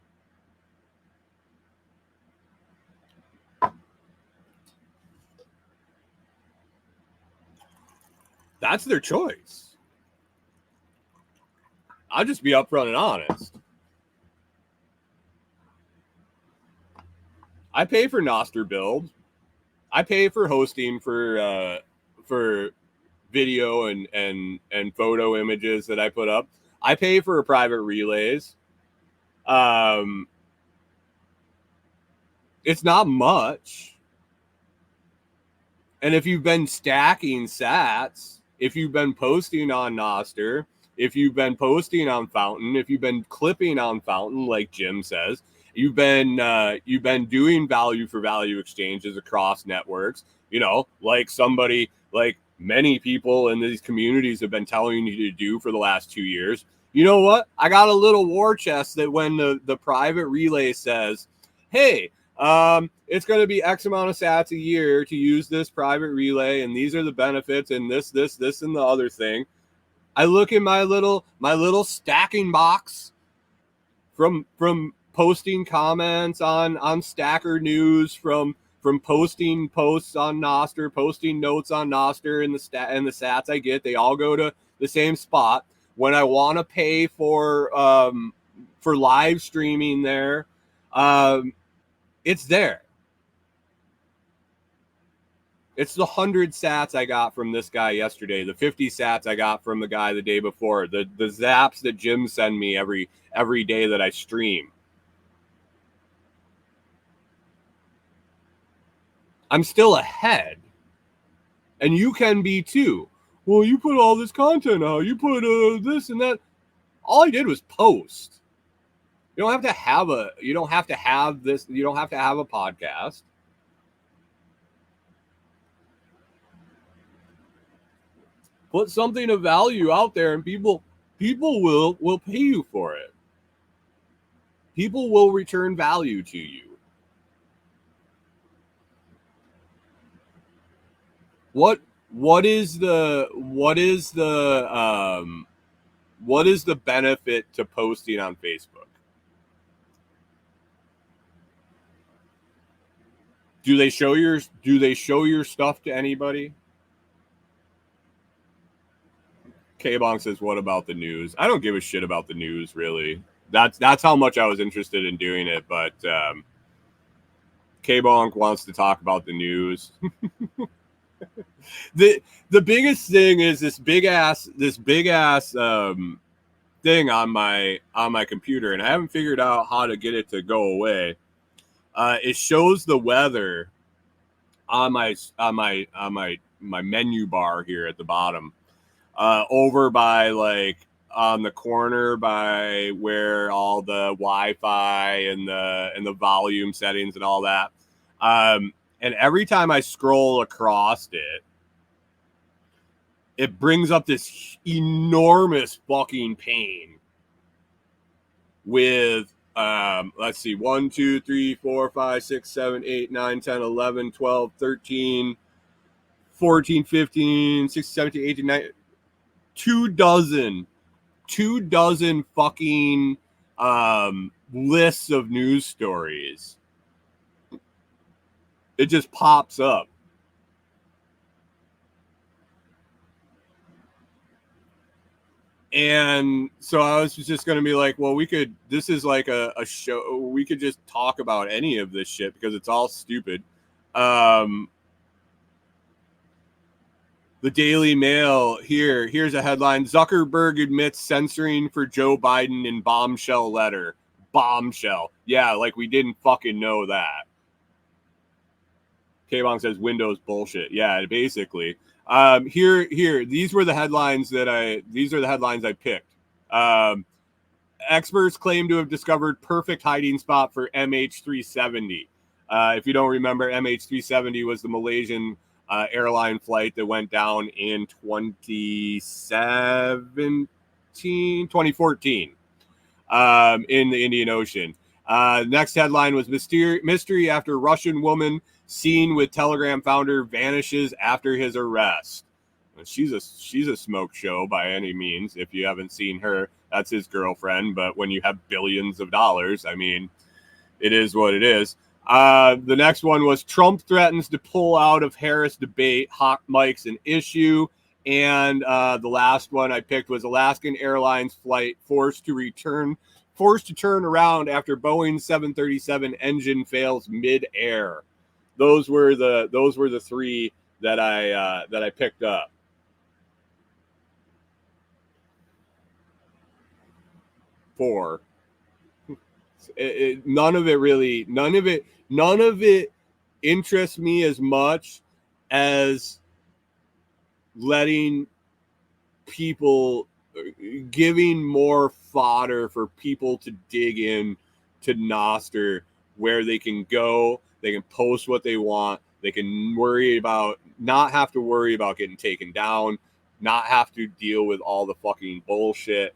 That's their choice. I'll just be upfront and honest. I pay for Nostr build. I pay for hosting for video and photo images that I put up. I pay for private relays. It's not much. And if you've been stacking sats, if you've been posting on Nostr, if you've been posting on Fountain, if you've been clipping on Fountain, like Jim says, you've been doing value for value exchanges across networks, like many people in these communities have been telling you to do for the last 2 years. You know what? I got a little war chest that when the private relay says, hey, it's going to be X amount of sats a year to use this private relay, and these are the benefits, and this, and the other thing. I look in my little stacking box from posting comments on Stacker News, from posting posts on Nostr, posting notes on Nostr, and the sats I get, they all go to the same spot. When I want to pay for live streaming there, it's there. It's the 100 sats I got from this guy yesterday, the 50 sats I got from the guy the day before, the zaps that Jim send me every day that I stream. I'm still ahead. And you can be too. Well, you put all this content out. You put this and that. All I did was post. You don't have to have a podcast. Put something of value out there and people will pay you for it. People will return value to you. What is the benefit to posting on Facebook? Do they show your stuff to anybody? K-Bong says, what about the news? I don't give a shit about the news, really. That's how much I was interested in doing it, but K-Bong wants to talk about the news. The biggest thing is this big ass thing on my computer, and I haven't figured out how to get it to go away. It shows the weather on my menu bar here at the bottom. Over by on the corner by where all the Wi-Fi and the volume settings and all that. And every time I scroll across it brings up this enormous fucking pane with Let's see, 1, 2, 3, 4, 5, 6, 7, 8, 9, 10, 11, 12, 13, 14, 15, 16, 17, 18, 19, 2 dozen fucking lists of news stories. It just pops up. And so I was just going to be like, well, this is like a show. We could just talk about any of this shit because it's all stupid. The Daily Mail here's a headline. Zuckerberg admits censoring for Joe Biden in bombshell letter. Bombshell. Yeah, like we didn't fucking know that. K-Bong says Windows bullshit. Yeah, basically. Here. These are the headlines I picked. Experts claim to have discovered perfect hiding spot for MH370. If you don't remember, MH370 was the Malaysian airline flight that went down in 2014 in the Indian Ocean. Next headline was mystery after Russian woman seen with Telegram founder vanishes after his arrest. She's a smoke show by any means. If you haven't seen her, that's his girlfriend. But when you have billions of dollars, I mean, it is what it is. The next one was Trump threatens to pull out of Harris debate. Hawk Mike's an issue. And the last one I picked was Alaskan Airlines flight forced to turn around after Boeing 737 engine fails mid-air. Those were the 3 that I picked up. For none of it interests me as much as letting people, giving more fodder for people to dig in to Nostr, where they can go, they can post what they want, they can not have to worry about getting taken down, not have to deal with all the fucking bullshit.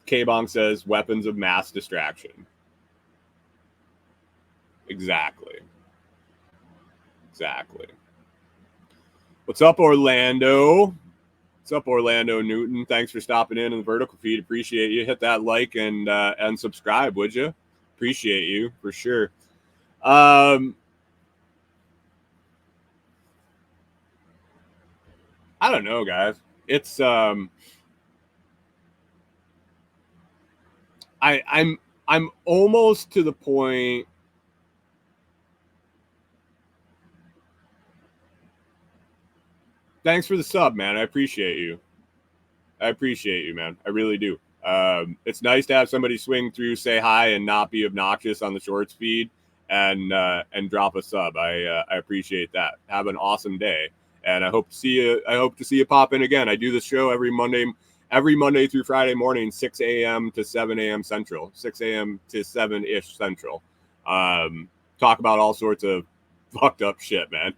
K-Bong says weapons of mass distraction. Exactly. What's up, Orlando? What's up, Orlando Newton? Thanks for stopping in the vertical feed. Appreciate you. Hit that like and subscribe, would you? Appreciate you for sure. I don't know, guys. It's I'm almost to the point. Thanks for the sub, man. I appreciate you. Man. I really do. It's nice to have somebody swing through, say hi, and not be obnoxious on the shorts feed, and drop a sub. I appreciate that. Have an awesome day, and I hope to see you pop in again. I do this show every Monday through Friday morning, 6 a.m. to 7 a.m. Central, 6 a.m. to 7-ish Central. Talk about all sorts of fucked up shit, man.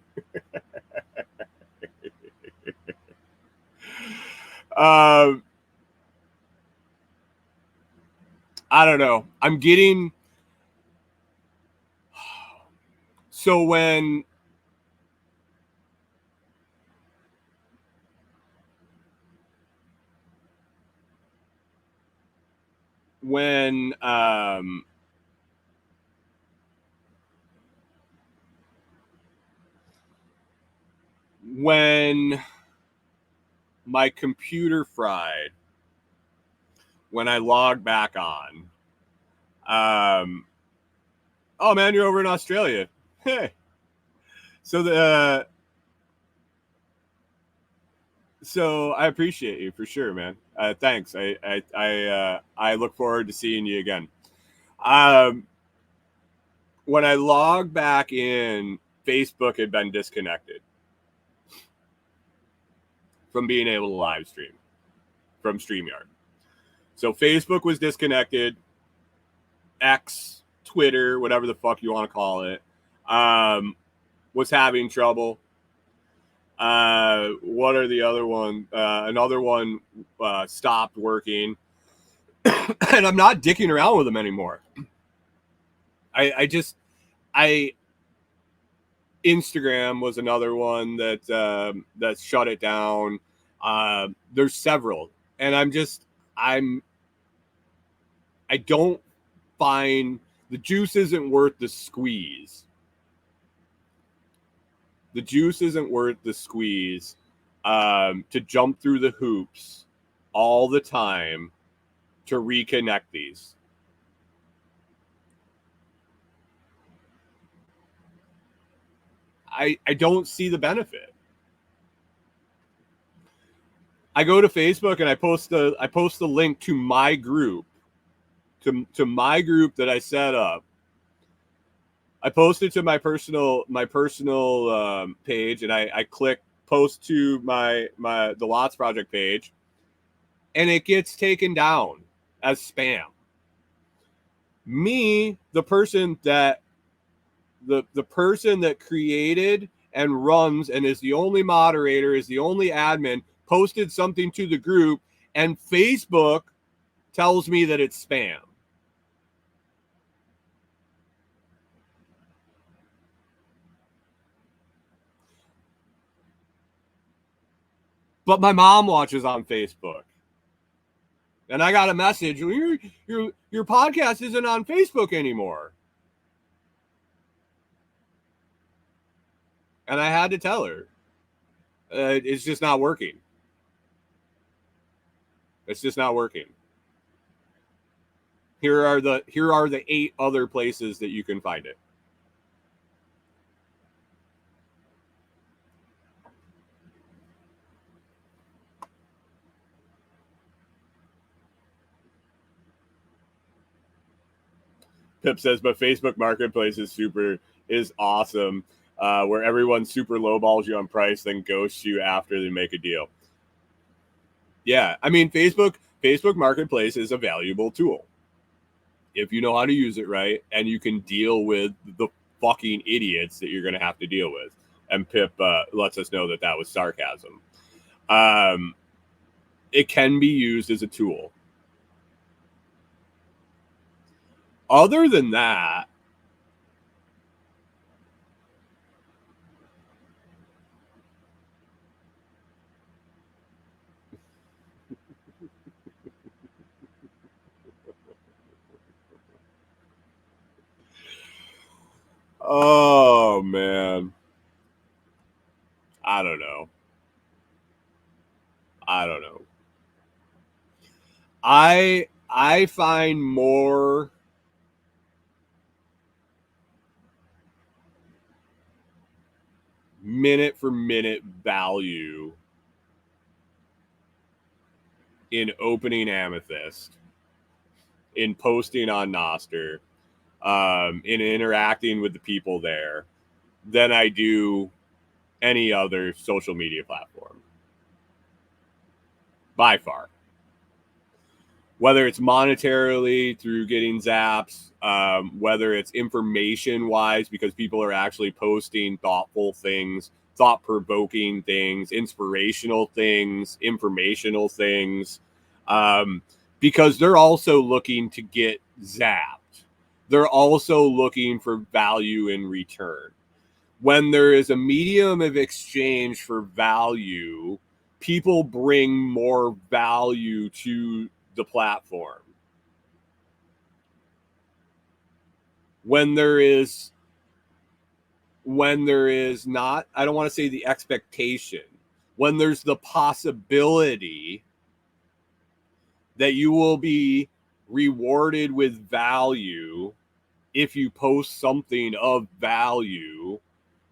I don't know. I'm getting so when my computer fried, when I logged back on, oh man, you're over in Australia. Hey, so I appreciate you for sure, man. Thanks. I look forward to seeing you again. When I logged back in, Facebook had been disconnected from being able to live stream from StreamYard. So Facebook was disconnected. X, Twitter, whatever the fuck you want to call it, was having trouble. What are the other one? Another one stopped working, and I'm not dicking around with them anymore. I Instagram was another one that shut it down. There's several, and I don't find the juice isn't worth the squeeze. The juice isn't worth the squeeze to jump through the hoops all the time to reconnect these. I don't see the benefit. I go to Facebook and I post the link to my group, to my group that I set up. I post it to my personal page, and I click post to the Lots Project page, and it gets taken down as spam. Me, the person that created and runs and is the only moderator, is the only admin, posted something to the group, and Facebook tells me that it's spam. But my mom watches on Facebook. And I got a message, your podcast isn't on Facebook anymore. And I had to tell her, it's just not working. It's just not working. Here are the 8 other places that you can find it. Pip says, but Facebook Marketplace is awesome, where everyone super lowballs you on price, then ghosts you after they make a deal. Yeah, I mean, Facebook Marketplace is a valuable tool if you know how to use it right, and you can deal with the fucking idiots that you're going to have to deal with. And Pip lets us know that was sarcasm. It can be used as a tool. Other than that, oh man, I don't know. I find more minute for minute value in opening Amethyst, in posting on Nostr, in interacting with the people there, than I do any other social media platform. By far. Whether it's monetarily through getting zaps, whether it's information-wise because people are actually posting thoughtful things, thought-provoking things, inspirational things, informational things, because they're also looking to get zapped. They're also looking for value in return. When there is a medium of exchange for value, people bring more value to the platform. When there is not, I don't want to say the expectation, when there's the possibility that you will be rewarded with value if you post something of value,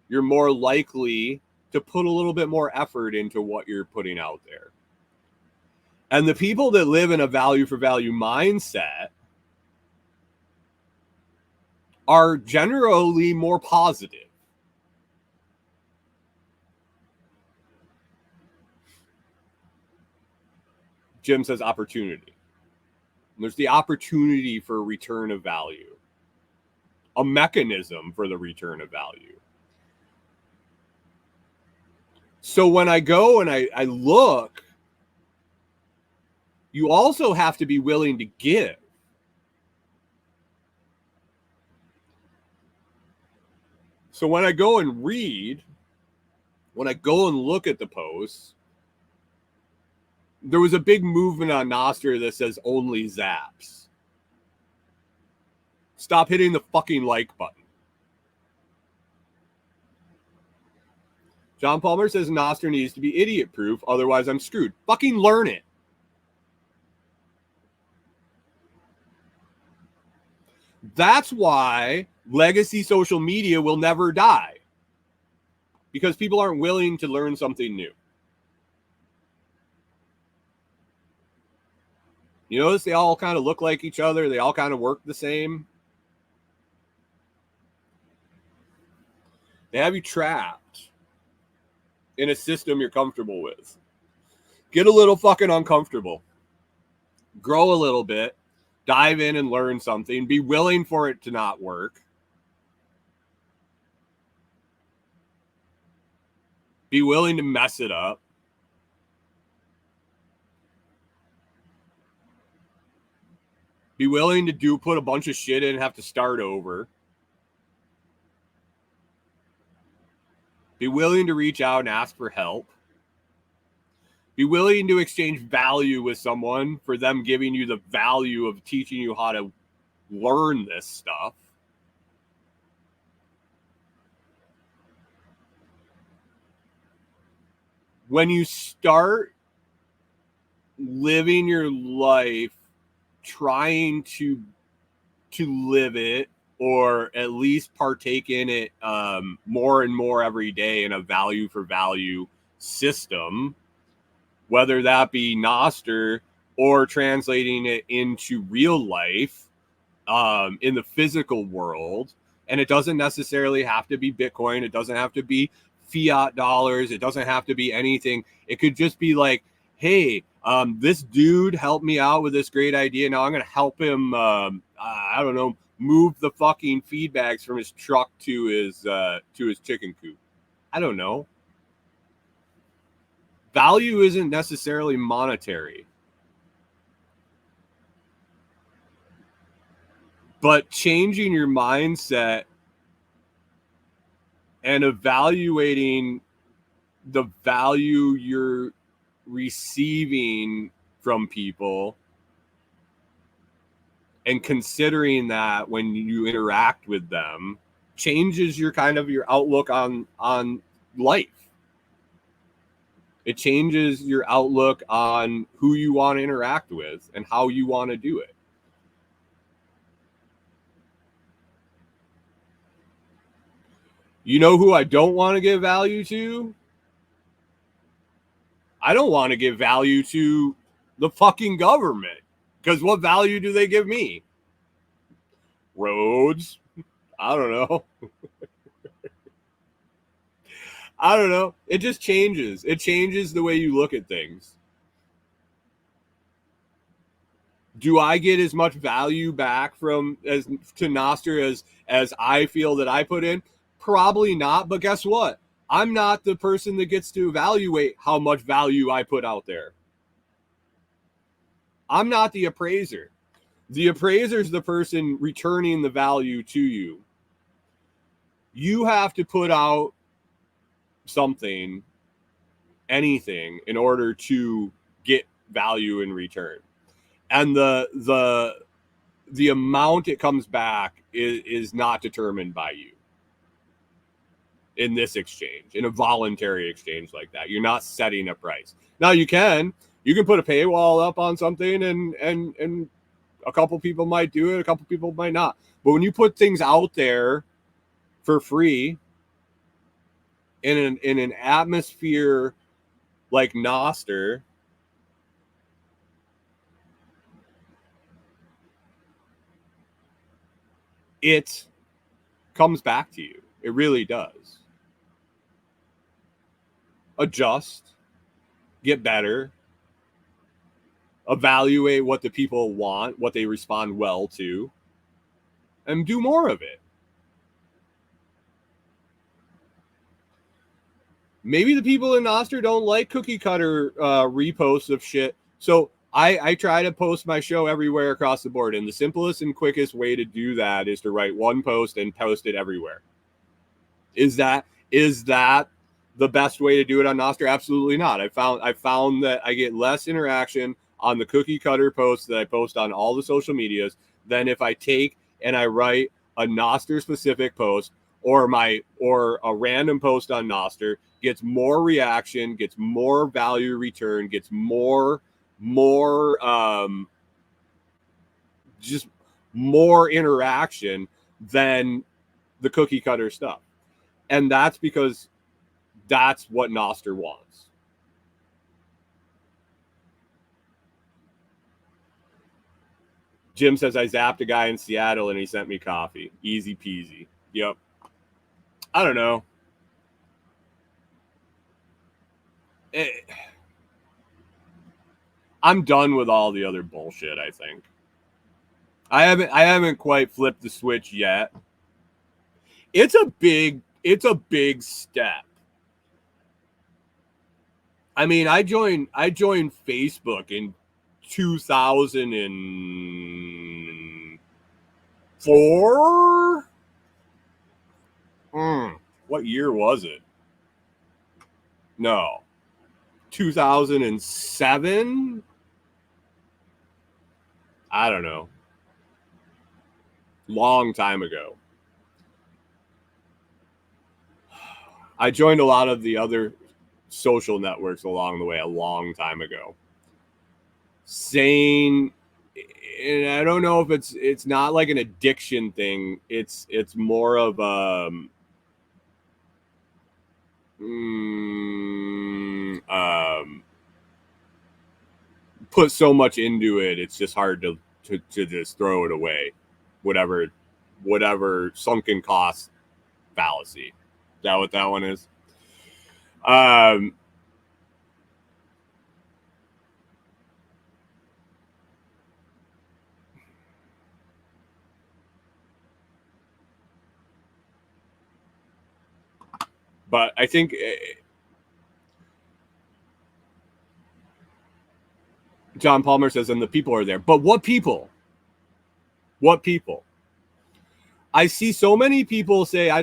you're more likely to put a little bit more effort into what you're putting out there. And the people that live in a value for value mindset are generally more positive. Jim says opportunity. And there's the opportunity for a return of value, a mechanism for the return of value. So when I go and I look, you also have to be willing to give. So when I go and read, when I go and look at the posts, there was a big movement on Nostr that says only zaps. Stop hitting the fucking like button. John Palmer says Nostr needs to be idiot proof, otherwise I'm screwed. Fucking learn it. That's why legacy social media will never die. Because people aren't willing to learn something new. You notice they all kind of look like each other. They all kind of work the same. They have you trapped in a system you're comfortable with. Get a little fucking uncomfortable. Grow a little bit. Dive in and learn something. Be willing for it to not work. Be willing to mess it up. Be willing to put a bunch of shit in and have to start over. Be willing to reach out and ask for help. Be willing to exchange value with someone for them giving you the value of teaching you how to learn this stuff. When you start living your life trying to live it, or at least partake in it more and more every day in a value for value system, whether that be Nostr or translating it into real life in the physical world. And it doesn't necessarily have to be Bitcoin. It doesn't have to be fiat dollars. It doesn't have to be anything. It could just be like, hey, this dude helped me out with this great idea. Now I'm going to help him, I don't know, move the fucking feed bags from his truck to his chicken coop. I don't know. Value isn't necessarily monetary. But changing your mindset and evaluating the value you're receiving from people and considering that when you interact with them changes your outlook on life. It changes your outlook on who you want to interact with and how you want to do it. You know who I don't want to give value to? I don't want to give value to the fucking government. Because what value do they give me? Roads? I don't know. I don't know. It just changes. It changes the way you look at things. Do I get as much value back to Nostr as I feel that I put in? Probably not. But guess what? I'm not the person that gets to evaluate how much value I put out there. I'm not the appraiser. The appraiser is the person returning the value to you. You have to put out something, anything, in order to get value in return. And the amount it comes back is not determined by you in this exchange, in a voluntary exchange like that. You're not setting a price. Now you can put a paywall up on something and a couple people might do it, a couple people might not. But when you put things out there for free in an atmosphere like Nostr, it comes back to you. It really does. Adjust, get better, evaluate what the people want, what they respond well to, and do more of it. Maybe the people in Nostr don't like cookie cutter reposts of shit. So I try to post my show everywhere across the board. And the simplest and quickest way to do that is to write one post and post it everywhere. Is that the best way to do it on Nostr? Absolutely not. I found that I get less interaction on the cookie cutter posts that I post on all the social medias than if I take and I write a Nostr specific post or a random post on Nostr, gets more reaction, gets more value return, gets more just more interaction than the cookie cutter stuff. And that's because that's what Nostr wants. Jim says, I zapped a guy in Seattle and he sent me coffee. Easy peasy. Yep. I don't know. I'm done with all the other bullshit, I think. I haven't quite flipped the switch yet. It's a big step. I mean, I joined Facebook in 2004. What year was it? No. 2007? I don't know. Long time ago. I joined a lot of the other social networks along the way a long time ago. Saying, and I don't know if it's not like an addiction thing. It's more of put so much into it, it's just hard to just throw it away. Whatever sunken cost fallacy. Is that what that one is? But I think John Palmer says, and the people are there. But what people? What people? I see so many people say, I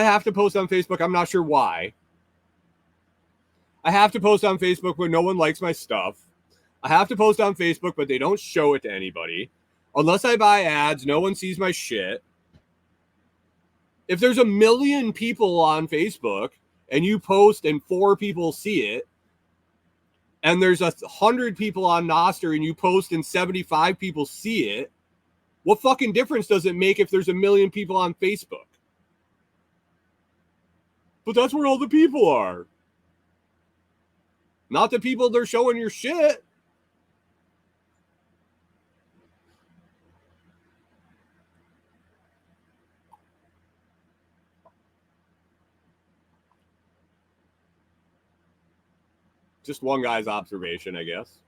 have to post on Facebook. I'm not sure why. I have to post on Facebook where no one likes my stuff. I have to post on Facebook, but they don't show it to anybody. Unless I buy ads, no one sees my shit. If there's 1 million people on Facebook and you post and 4 people see it, and there's 100 people on Nostr and you post and 75 people see it, what fucking difference does it make if there's 1 million people on Facebook? But that's where all the people are. Not the people they're showing your shit. Just one guy's observation, I guess.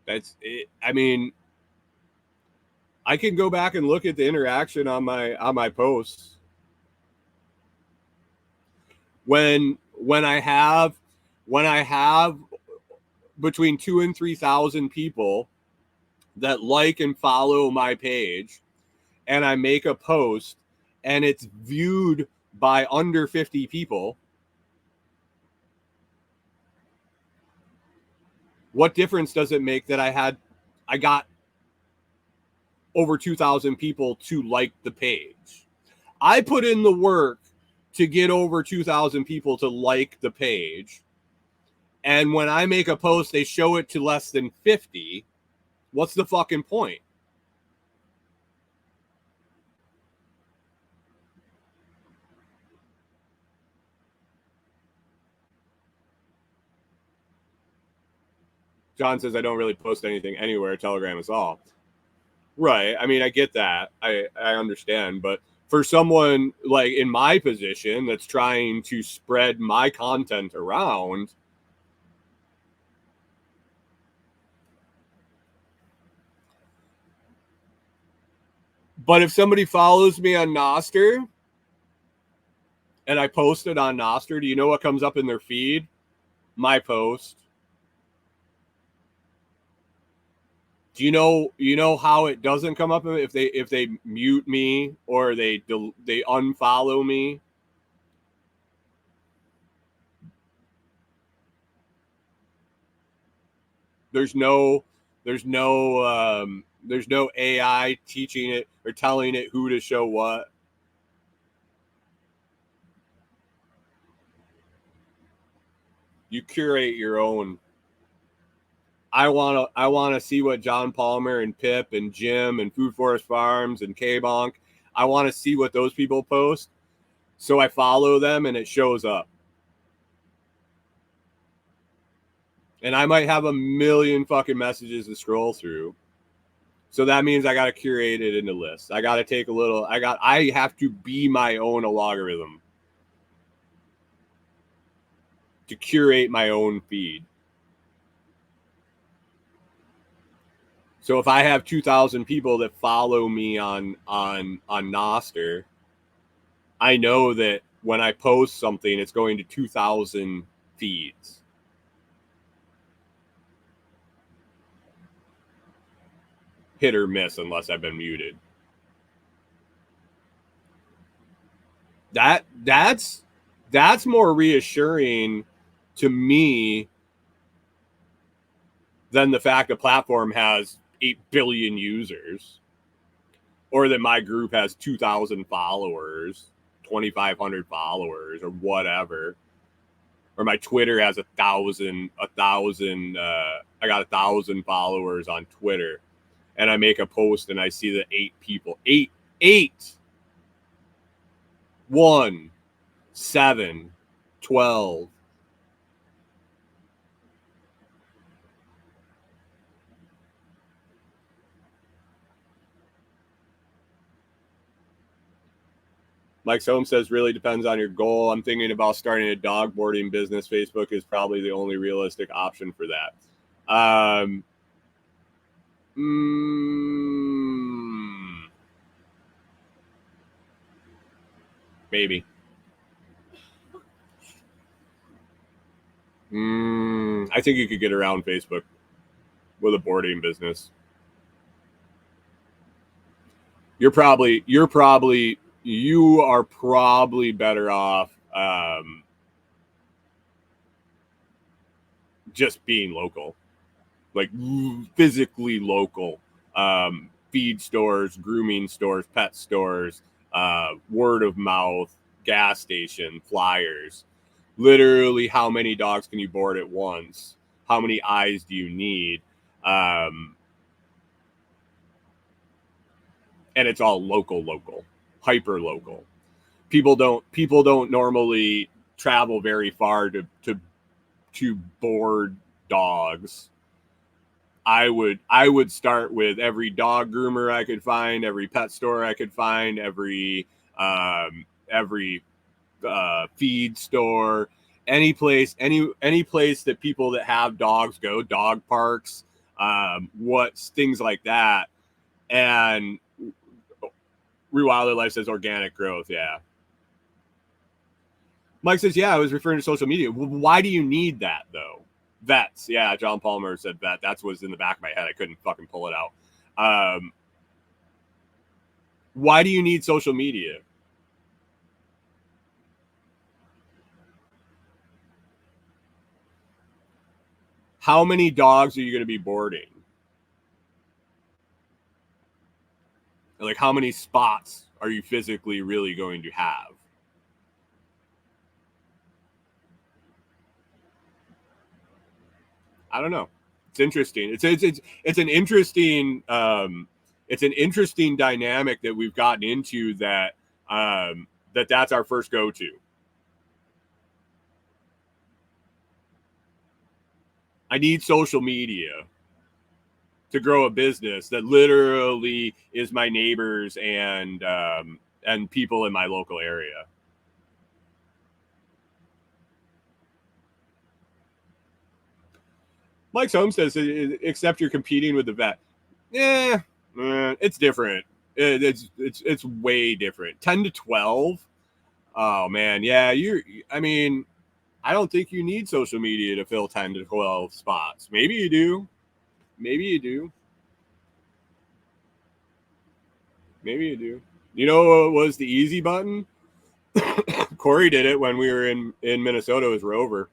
That's it. I mean, I can go back and look at the interaction on my posts. When I have between 2,000 and 3,000 people that like and follow my page, and I make a post and it's viewed by under 50 people, what difference does it make that I got over 2,000 people to like the page? I put in the work to get over 2,000 people to like the page. And when I make a post, they show it to less than 50. What's the fucking point? John says, I don't really post anything anywhere. Telegram is all. Right. I mean, I get that. I understand. But for someone like in my position that's trying to spread my content around, But if somebody follows me on Nostr and I post it on Nostr, do you know what comes up in their feed? My post. Do you know how it doesn't come up if they mute me or they unfollow me? There's no AI teaching it or telling it who to show what. You curate your own. I want to see what John Palmer and Pip and Jim and Food Forest Farms and K-Bonk, I want to see what those people post. So I follow them and it shows up. And I might have a million fucking messages to scroll through. So that means I got to curate it into lists. I got to take a little, I have to be my own algorithm to curate my own feed. So if I have 2,000 people that follow me on Nostr, I know that when I post something, it's going to 2,000 feeds. Hit or miss unless I've been muted. That's more reassuring to me than the fact the platform has 8 billion users, or that my group has 2,000 followers, 2,500 followers, or whatever, or my Twitter has 1,000. I got 1,000 followers on Twitter, and I make a post and I see that 8 people, 1, 7, 12. Mike Sohm says, really depends on your goal. I'm thinking about starting a dog boarding business. Facebook is probably the only realistic option for that. Maybe. I think you could get around Facebook with a boarding business. You are probably better off just being local, like physically local. Feed stores, grooming stores, pet stores, word of mouth, gas station, flyers. Literally, how many dogs can you board at once? How many eyes do you need? And it's all local, hyper local. People don't normally travel very far to board dogs. I would start with every dog groomer I could find, every pet store I could find, every feed store, any place that people that have dogs go, dog parks, things like that. And Rewilder Life says organic growth. Yeah. Mike says, yeah, I was referring to social media. Why do you need that though? Vets. Yeah. John Palmer said vet. That's what's in the back of my head. I couldn't fucking pull it out. Why do you need social media? How many dogs are you going to be boarding? Like, how many spots are you physically really going to have? I don't know. It's interesting. It's an interesting it's an interesting dynamic that we've gotten into that that's our first go-to. I need social media to grow a business that literally is my neighbors and people in my local area. Mike Sohm says, except you're competing with the vet. Yeah, it's different. It's way different. 10 to 12. Oh man, yeah. I mean, I don't think you need social media to fill 10 to 12 spots. Maybe you do. Maybe you do. Maybe you do. You know what was the easy button? Corey did it when we were in Minnesota with Rover.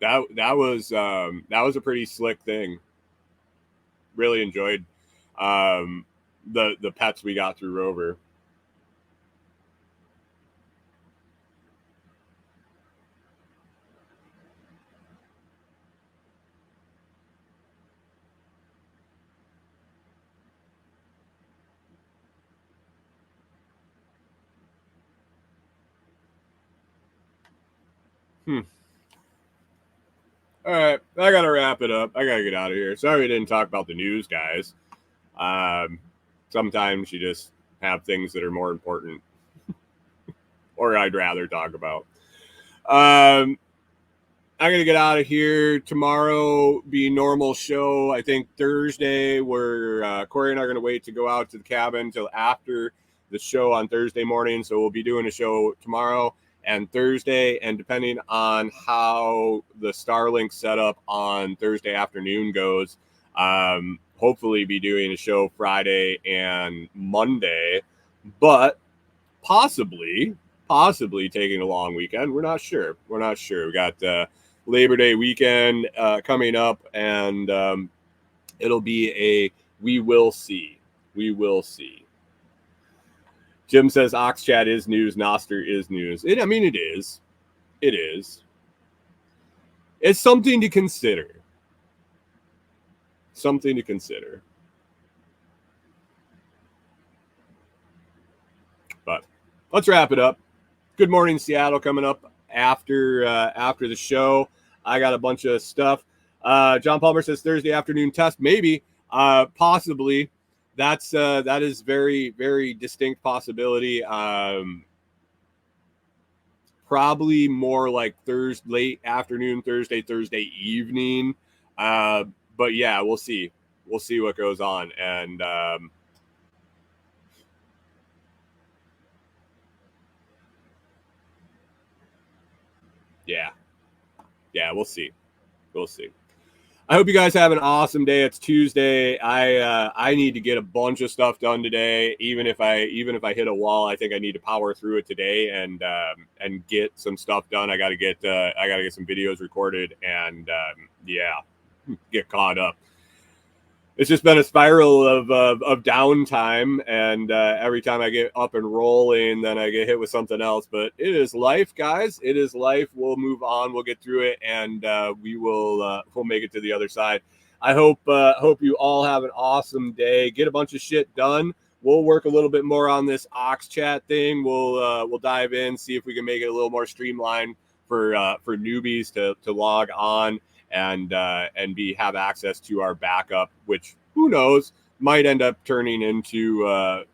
That was a pretty slick thing. Really enjoyed the pets we got through Rover. All right, I gotta wrap it up. I gotta get out of here. Sorry we didn't talk about the news, guys. Sometimes you just have things that are more important, or I'd rather talk about. I'm gonna get out of here. Tomorrow be normal show. I think Thursday where Corey and I are gonna wait to go out to the cabin till after the show on Thursday morning. So we'll be doing a show tomorrow and Thursday, and depending on how the Starlink setup on Thursday afternoon goes, hopefully be doing a show Friday and Monday, but possibly taking a long weekend. We're not sure. We got Labor Day weekend coming up, and it'll be we will see. Jim says OxChat is news. Nostr is news. It is. It's something to consider. But let's wrap it up. Good morning, Seattle, coming up after the show. I got a bunch of stuff. John Palmer says Thursday afternoon test, maybe, possibly. That is very, very distinct possibility. Probably more like late afternoon, Thursday evening. But yeah, we'll see what goes on. And yeah, we'll see. I hope you guys have an awesome day. It's Tuesday. I need to get a bunch of stuff done today. Even if I hit a wall, I think I need to power through it today and get some stuff done. I got to get some videos recorded and get caught up. It's just been a spiral of downtime, and every time I get up and rolling, then I get hit with something else. But it is life, guys. It is life. We'll move on. We'll get through it, and we'll make it to the other side. I hope you all have an awesome day. Get a bunch of shit done. We'll work a little bit more on this OxChat thing. We'll dive in, see if we can make it a little more streamlined for newbies to log on and have access to our backup, which who knows might end up turning into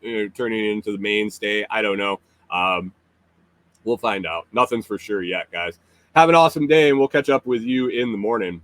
the mainstay. I don't know. We'll find out. Nothing's for sure yet, guys. Have an awesome day, and we'll catch up with you in the morning.